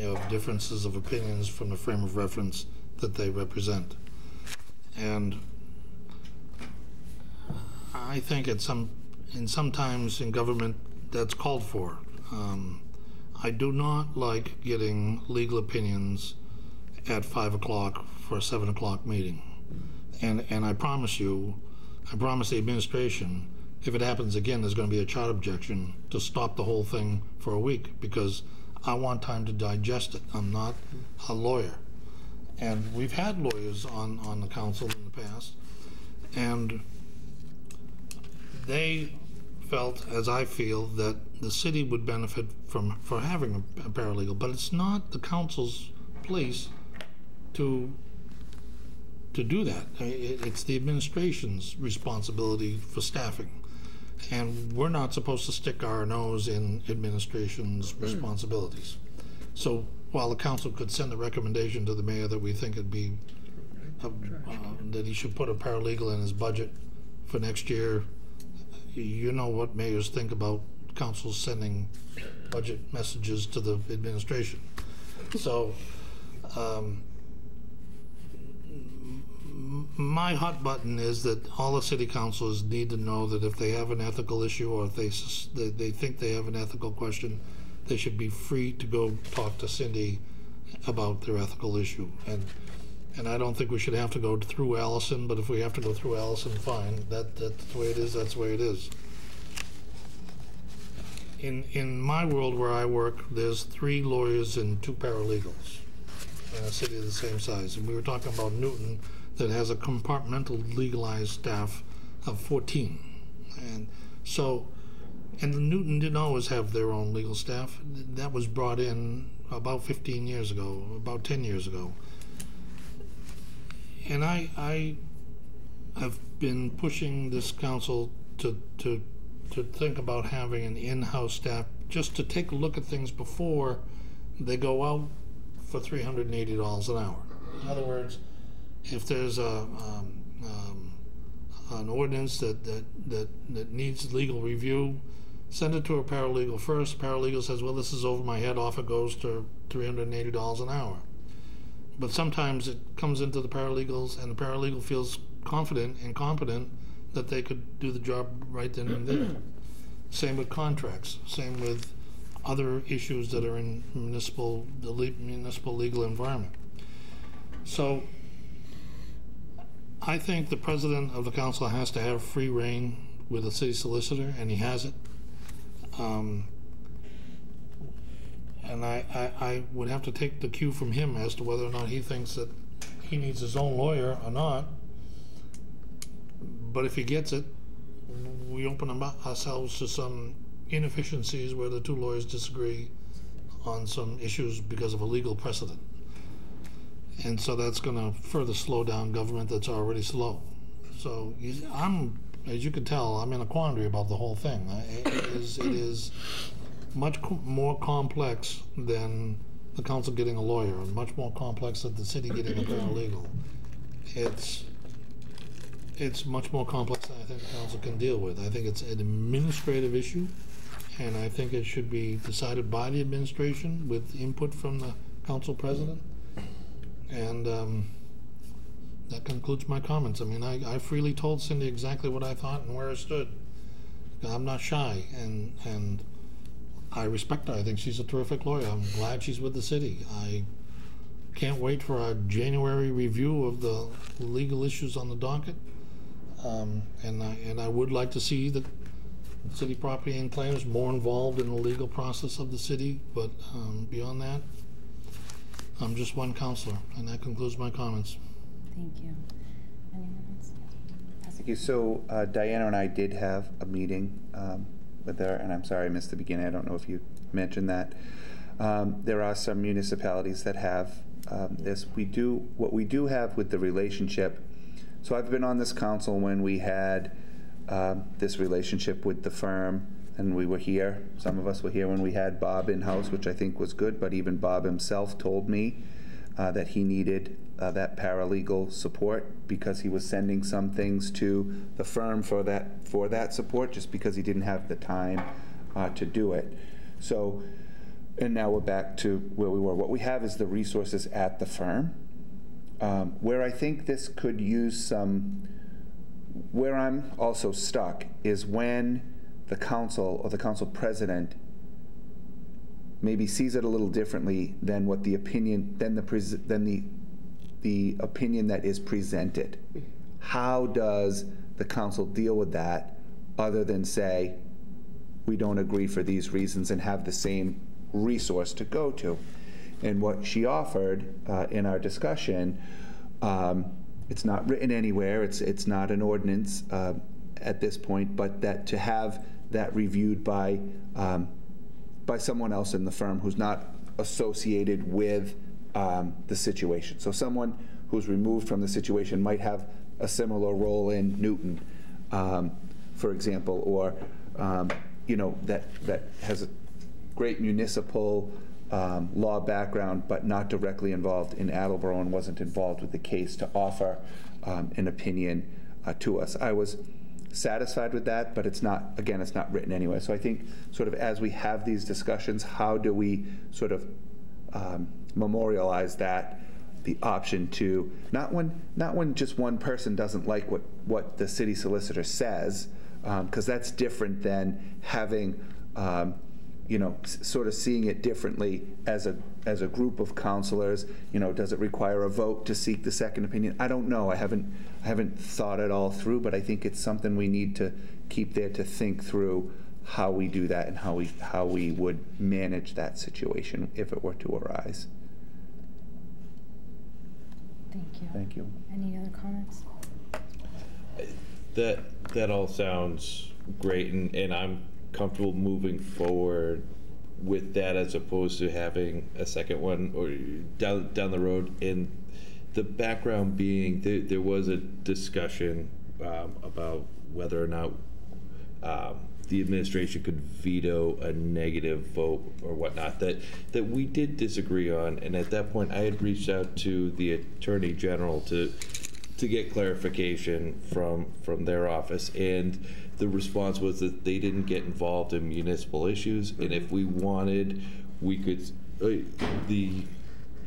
Speaker 7: of differences of opinions from the frame of reference that they represent. And I think sometimes in government that's called for. I do not like getting legal opinions at 5 o'clock for a 7 o'clock meeting. And I promise the administration, if it happens again, there's going to be a charter objection to stop the whole thing for a week, because I want time to digest it. I'm not a lawyer. And we've had lawyers on the council in the past, and they felt, as I feel, that the city would benefit for having a paralegal, but it's not the council's place to do that. It's the administration's responsibility for staffing, and we're not supposed to stick our nose in administration's responsibilities. So while the council could send a recommendation to the mayor that we think it'd be that he should put a paralegal in his budget for next year, you know what mayors think about councils sending budget messages to the administration. So my hot button is that all the city councilors need to know that if they have an ethical issue, or if they think they have an ethical question, they should be free to go talk to Cindy about their ethical issue. And I don't think we should have to go through Allison, but if we have to go through Allison, fine. That's the way it is, that's the way it is. In my world where I work, there's 3 lawyers and 2 paralegals in a city of the same size. And we were talking about Newton, that has a compartmental legalized staff of 14. And so, and Newton didn't always have their own legal staff. That was brought in about 15 years ago, about 10 years ago. And I have been pushing this council to think about having an in-house staff just to take a look at things before they go out for $380 an hour. In other words, if there's an ordinance that needs legal review, send it to a paralegal first. Paralegal says, well, this is over my head, off it goes to $380 an hour. But sometimes it comes into the paralegals, and the paralegal feels confident and competent that they could do the job right then and there. Same with contracts, same with other issues that are in the municipal legal environment. So I think the president of the council has to have free rein with the city solicitor, and he has it. And I would have to take the cue from him as to whether or not he thinks that he needs his own lawyer or not. But if he gets it, we open ourselves to some inefficiencies where the two lawyers disagree on some issues because of a legal precedent. And so that's going to further slow down government that's already slow. So as you can tell, I'm in a quandary about the whole thing. It is much more complex than the council getting a lawyer, and much more complex than the city getting a paralegal. It's much more complex than I think the council can deal with. I think it's an administrative issue, and I think it should be decided by the administration with input from the council president. And that concludes my comments. I mean, I freely told Cindy exactly what I thought and where I stood. I'm not shy, and I respect her. I think she's a terrific lawyer. I'm glad she's with the city. I can't wait for our January review of the legal issues on the docket. And I would like to see the city property and claims more involved in the legal process of the city, but beyond that, I'm just one counselor, and that concludes my comments.
Speaker 11: Thank you. Anyone else?
Speaker 4: Thank you. So Diana and I did have a meeting with her, and I'm sorry I missed the beginning. I don't know if you mentioned that. There are some municipalities that have this. What we do have with the relationship. So I've been on this council when we had this relationship with the firm, and we were here. Some of us were here when we had Bob in-house, which I think was good, but even Bob himself told me that he needed that paralegal support because he was sending some things to the firm for that support, just because he didn't have the time to do it. So, and now we're back to where we were. What we have is the resources at the firm. Where I think this could use some, where I'm also stuck is when the council or the council president maybe sees it a little differently than what the opinion, than the opinion that is presented. How does the council deal with that other than say, we don't agree for these reasons, and have the same resource to go to? And what she offered in our discussion, it's not written anywhere, it's not an ordinance at this point, but that to have that reviewed by someone else in the firm who's not associated with the situation. So someone who's removed from the situation might have a similar role in Newton, for example, or you know, that has a great municipal law background, but not directly involved in Attleboro and wasn't involved with the case, to offer an opinion to us. I was satisfied with that, but it's not, again, it's not written anyway. So I think sort of as we have these discussions, how do we sort of memorialize that, the option to, not when just one person doesn't like what the city solicitor says, because that's different than having you know, sort of seeing it differently as a group of counselors. You know, does it require a vote to seek the second opinion? I don't know. I haven't thought it all through, but I think it's something we need to keep there to think through how we do that and how we would manage that situation if it were to arise.
Speaker 11: Thank you.
Speaker 4: Thank you.
Speaker 11: Any other comments?
Speaker 10: That all sounds great, and I'm comfortable moving forward with that as opposed to having a second one or down the road. And the background being there was a discussion about whether or not the administration could veto a negative vote or whatnot that we did disagree on. And at that point, I had reached out to the Attorney General to get clarification from their office, and the response was that they didn't get involved in municipal issues, and if we wanted, we could. The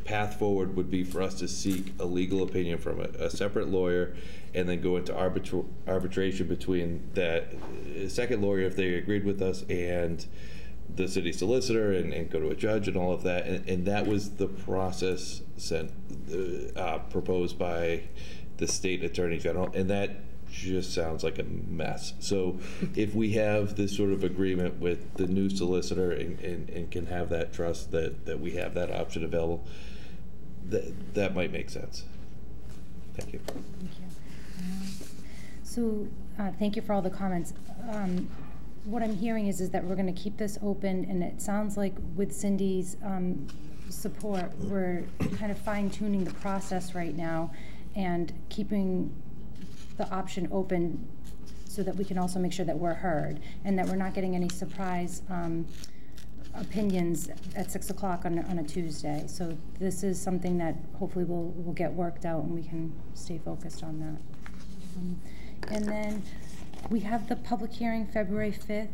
Speaker 10: path forward would be for us to seek a legal opinion from a separate lawyer, and then go into arbitration between that second lawyer if they agreed with us and the city solicitor, and go to a judge and all of that. And that was the process proposed by the state attorney general, and that just sounds like a mess. So if we have this sort of agreement with the new solicitor and can have that trust that we have that option available, that might make sense. Thank you.
Speaker 11: Thank you. Thank you for all the comments. What I'm hearing is that we're going to keep this open, and it sounds like with Cindy's support, we're kind of fine-tuning the process right now and keeping the option open so that we can also make sure that we're heard and that we're not getting any surprise opinions at 6 o'clock on a Tuesday. So this is something that hopefully will get worked out, and we can stay focused on that. And then we have the public hearing February 5th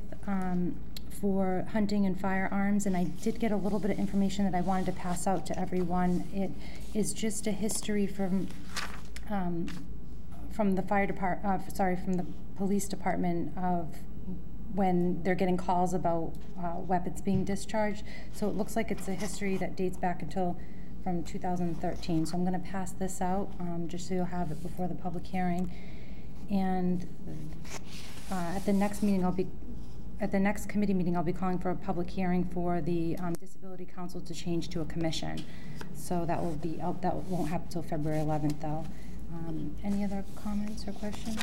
Speaker 11: for hunting and firearms, and I did get a little bit of information that I wanted to pass out to everyone. It is just a history from the fire department, from the police department of when they're getting calls about weapons being discharged. So it looks like it's a history that dates back from 2013. So I'm going to pass this out just so you'll have it before the public hearing. And at the next meeting, at the next committee meeting, I'll be calling for a public hearing for the Disability Council to change to a commission. So that will be out. That won't happen until February 11th, though. Any other comments or questions?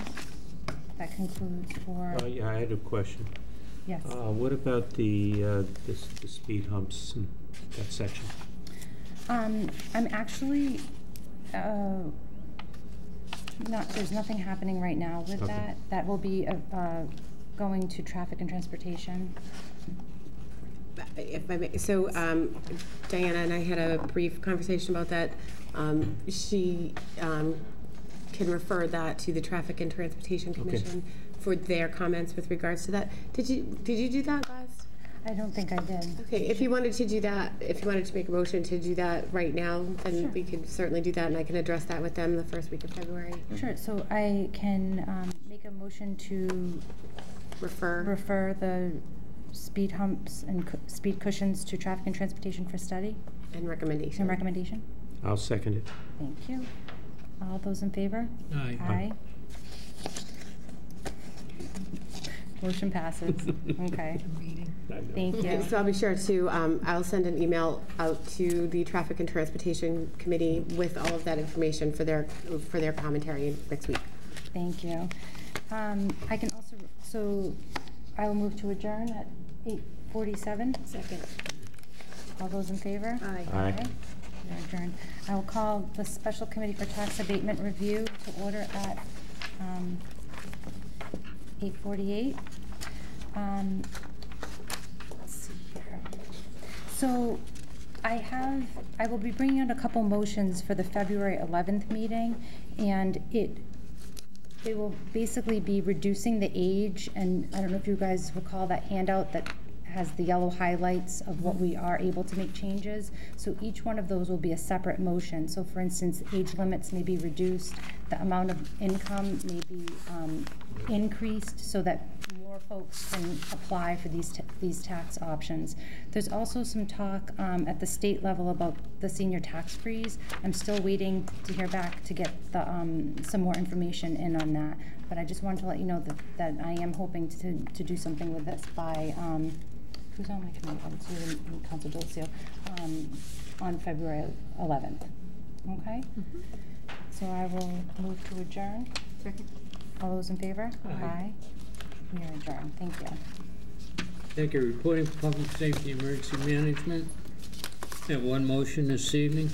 Speaker 11: That concludes for...
Speaker 1: Yeah, I had a question.
Speaker 11: Yes.
Speaker 1: What about the speed humps, and that section?
Speaker 11: I'm actually there's nothing happening right now with that. That will be going to traffic and transportation.
Speaker 8: If I may, so Diana and I had a brief conversation about that. She can refer that to the Traffic and Transportation Commission for their comments with regards to that. Did you do that last?
Speaker 11: I don't think I did.
Speaker 8: Okay, if you wanted to do that, if you wanted to make a motion to do that right now, then
Speaker 11: sure,
Speaker 8: we could certainly do that, and I can address that with them the first week of February.
Speaker 11: Sure. So I can make a motion to refer the speed humps and speed cushions to Traffic and Transportation for study
Speaker 8: and recommendation.
Speaker 1: I'll second it.
Speaker 11: Thank you. All those in favor?
Speaker 3: Aye.
Speaker 11: Aye. Motion passes. Okay. Thank you.
Speaker 8: Okay, so I'll be sure to, I'll send an email out to the Traffic and Transportation Committee with all of that information for their commentary next week.
Speaker 11: Thank you. I can also, so I will move to adjourn at 8:47.
Speaker 8: Second.
Speaker 11: All those in favor?
Speaker 8: Aye.
Speaker 1: Aye.
Speaker 11: We are adjourned. I will call the Special Committee for Tax Abatement Review to order at 8:48. Let's see here. So I will be bringing out a couple motions for the February 11th meeting, and it will basically be reducing the age, and I don't know if you guys recall that handout that has the yellow highlights of what we are able to make changes. So each one of those will be a separate motion. So for instance, age limits may be reduced, the amount of income may be increased so that more folks can apply for these tax options. There's also some talk at the state level about the senior tax freeze. I'm still waiting to hear back to get the, some more information in on that. But I just wanted to let you know that I am hoping to do something with this by, who's on my committee? It's you and Council Delcio, on February 11th. Okay? Mm-hmm. So I will move to adjourn.
Speaker 8: Second.
Speaker 11: All those in favor? Aye. We are adjourned. Thank you.
Speaker 3: Thank you. Reporting for Public Safety Emergency Management. I have one motion this evening.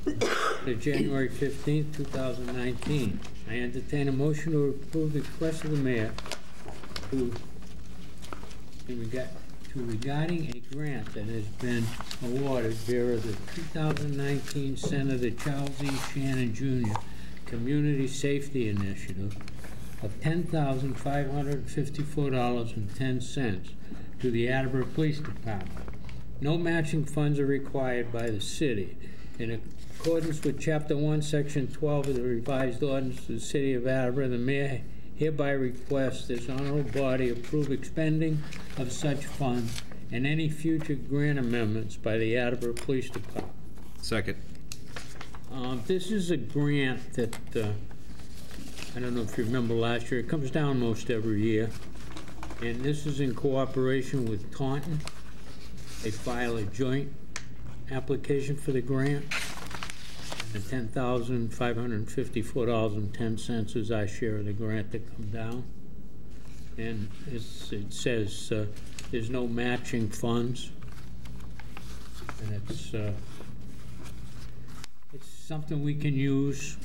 Speaker 3: The January 15th, 2019. I entertain a motion to approve the request of the mayor to regarding a grant that has been awarded via the 2019 Senator Charles E. Shannon Jr. Community Safety Initiative of $10,554.10 to the Attleboro Police Department. No matching funds are required by the city. In accordance with Chapter 1, Section 12 of the revised ordinance of the City of Attleboro, the mayor hereby requests this honorable body approve expending of such funds and any future grant amendments by the Attleboro Police Department.
Speaker 10: Second.
Speaker 3: This is a grant that, I don't know if you remember last year, it comes down most every year. And this is in cooperation with Taunton. They file a joint application for the grant. And the $10,554.10 is our share of the grant that come down. And it says there's no matching funds. And it's something we can use.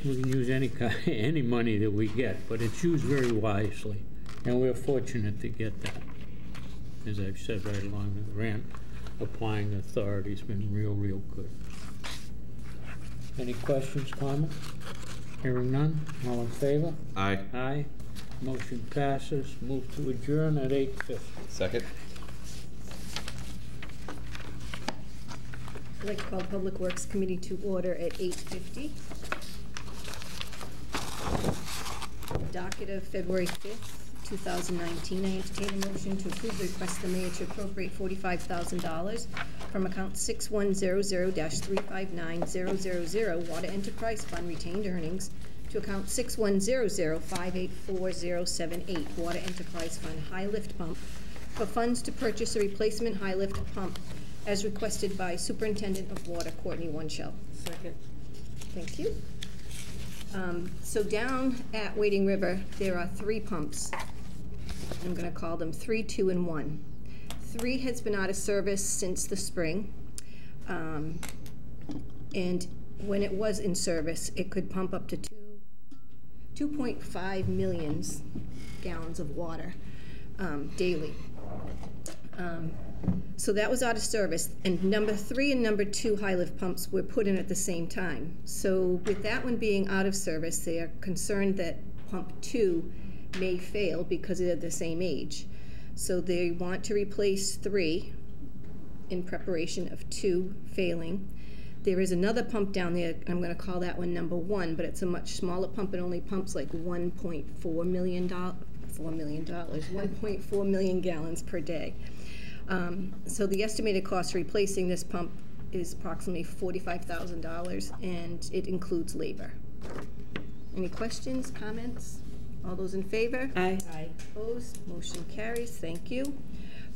Speaker 3: We can use any money that we get, but it's used very wisely. And we're fortunate to get that. As I've said right along, the grant applying authority's been real good. Any questions, comments? Hearing none, all in favor?
Speaker 10: Aye.
Speaker 3: Aye. Motion passes. Move to adjourn at 8:50.
Speaker 10: Second.
Speaker 9: I'd like to call the Public Works Committee to order at 8:50. Docket of February 5th, 2019. I entertain a motion to approve the request of the mayor to appropriate $45,000 from account 6100-359000 Water Enterprise Fund retained earnings to account 6100-584078 Water Enterprise Fund high lift pump for funds to purchase a replacement high lift pump as requested by Superintendent of Water Courtney Wunschel.
Speaker 6: Second.
Speaker 9: Thank you. So down at Wading River, there are 3 pumps. I'm going to call them 3, 2, and 1. 3 has been out of service since the spring. And when it was in service, it could pump up to 2.5 million gallons of water daily. So that was out of service, and number 3 and number 2 high lift pumps were put in at the same time. So with that one being out of service, they are concerned that pump 2 may fail because they're the same age. So they want to replace 3 in preparation of 2 failing. There is another pump down there, I'm going to call that one number 1, but it's a much smaller pump. It only pumps like $1.4 million, $1.4 million gallons per day. So the estimated cost for replacing this pump is approximately $45,000, and it includes labor. Any questions, comments? All those in favor?
Speaker 6: Aye.
Speaker 9: Aye. Opposed? Motion carries. Thank you.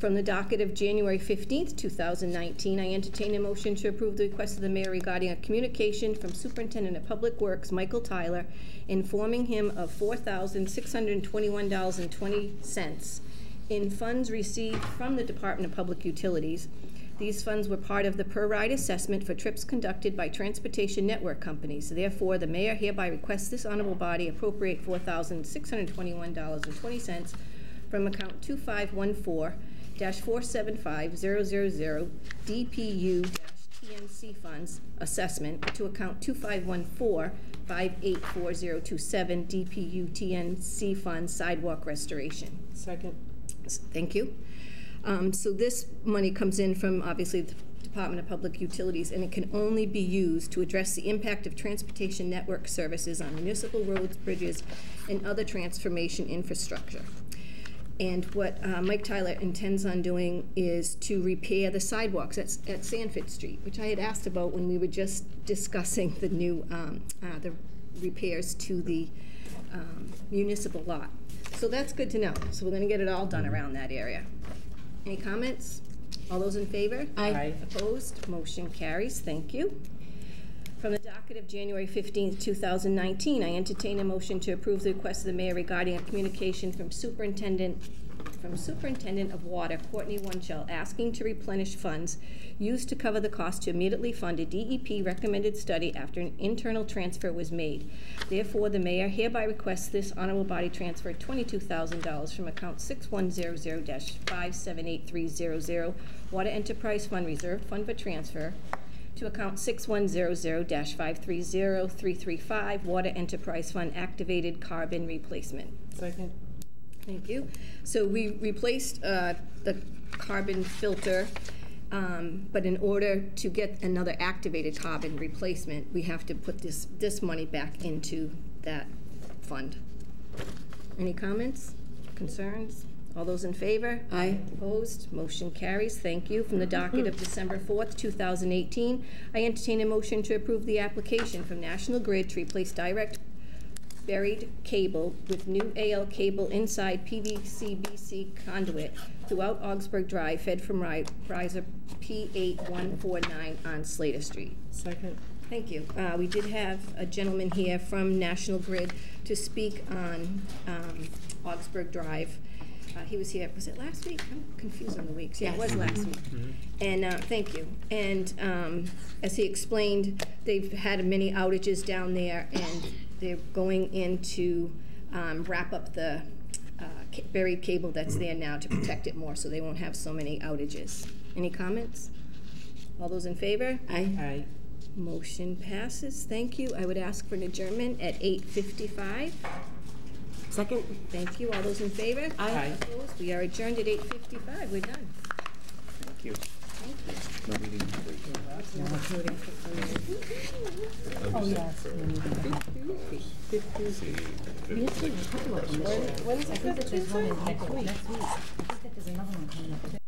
Speaker 9: From the docket of January 15th, 2019, I entertain a motion to approve the request of the mayor regarding a communication from Superintendent of Public Works, Michael Tyler, informing him of $4,621.20 in funds received from the Department of Public Utilities. These funds were part of the per-ride assessment for trips conducted by transportation network companies. Therefore, the mayor hereby requests this honorable body appropriate $4,621.20 from account 2514-475000 DPU-TNC funds assessment to account 2514-584027 DPU-TNC funds sidewalk restoration.
Speaker 6: Second.
Speaker 9: Thank you. So this money comes in from, obviously, the Department of Public Utilities, and it can only be used to address the impact of transportation network services on municipal roads, bridges, and other transformation infrastructure. And what Mike Tyler intends on doing is to repair the sidewalks at Sanford Street, which I had asked about when we were just discussing the new the repairs to the municipal lot. So that's good to know. So we're going to get it all done around that area. Any comments? All those in favor?
Speaker 6: Aye.
Speaker 9: Opposed? Motion carries. Thank you. From the docket of January 15th, 2019, I entertain a motion to approve the request of the mayor regarding a communication from Superintendent from Superintendent of Water Courtney Wunschel asking to replenish funds used to cover the cost to immediately fund a DEP recommended study after an internal transfer was made. Therefore, the mayor hereby requests this honorable body transfer $22,000 from account 6100-578300 Water Enterprise Fund Reserved Fund for transfer to account 6100-530335 Water Enterprise Fund Activated Carbon Replacement.
Speaker 6: Second.
Speaker 9: Thank you. So we replaced the carbon filter, but in order to get another activated carbon replacement, we have to put this money back into that fund. Any comments, concerns? All those in favor?
Speaker 6: Aye.
Speaker 9: Opposed? Motion carries. Thank you. From the docket of December 4th, 2018, I entertain a motion to approve the application from National Grid to replace direct buried cable with new AL cable inside PVC-BC conduit throughout Augsburg Drive, fed from riser P8149 on Slater Street.
Speaker 6: Second.
Speaker 9: Thank you. We did have a gentleman here from National Grid to speak on Augsburg Drive. He was here, was it last week? I'm confused on the weeks. Yeah, it was last week. And thank you. And as he explained, they've had many outages down there, and they're going in to wrap up the buried cable that's there now to protect it more so they won't have so many outages. Any comments? All those in favor?
Speaker 6: Aye. Aye.
Speaker 9: Motion passes. Thank you. I would ask for an adjournment at 8:55.
Speaker 6: Second.
Speaker 9: Thank you. All those in favor?
Speaker 6: Aye.
Speaker 9: Opposed? We are adjourned at 8:55. We're done.
Speaker 4: Thank you.
Speaker 9: Thank you.
Speaker 4: No meeting next week.
Speaker 11: Oh, yes.
Speaker 6: When's
Speaker 11: I think that there's one in next week. I think that there's another one coming up too.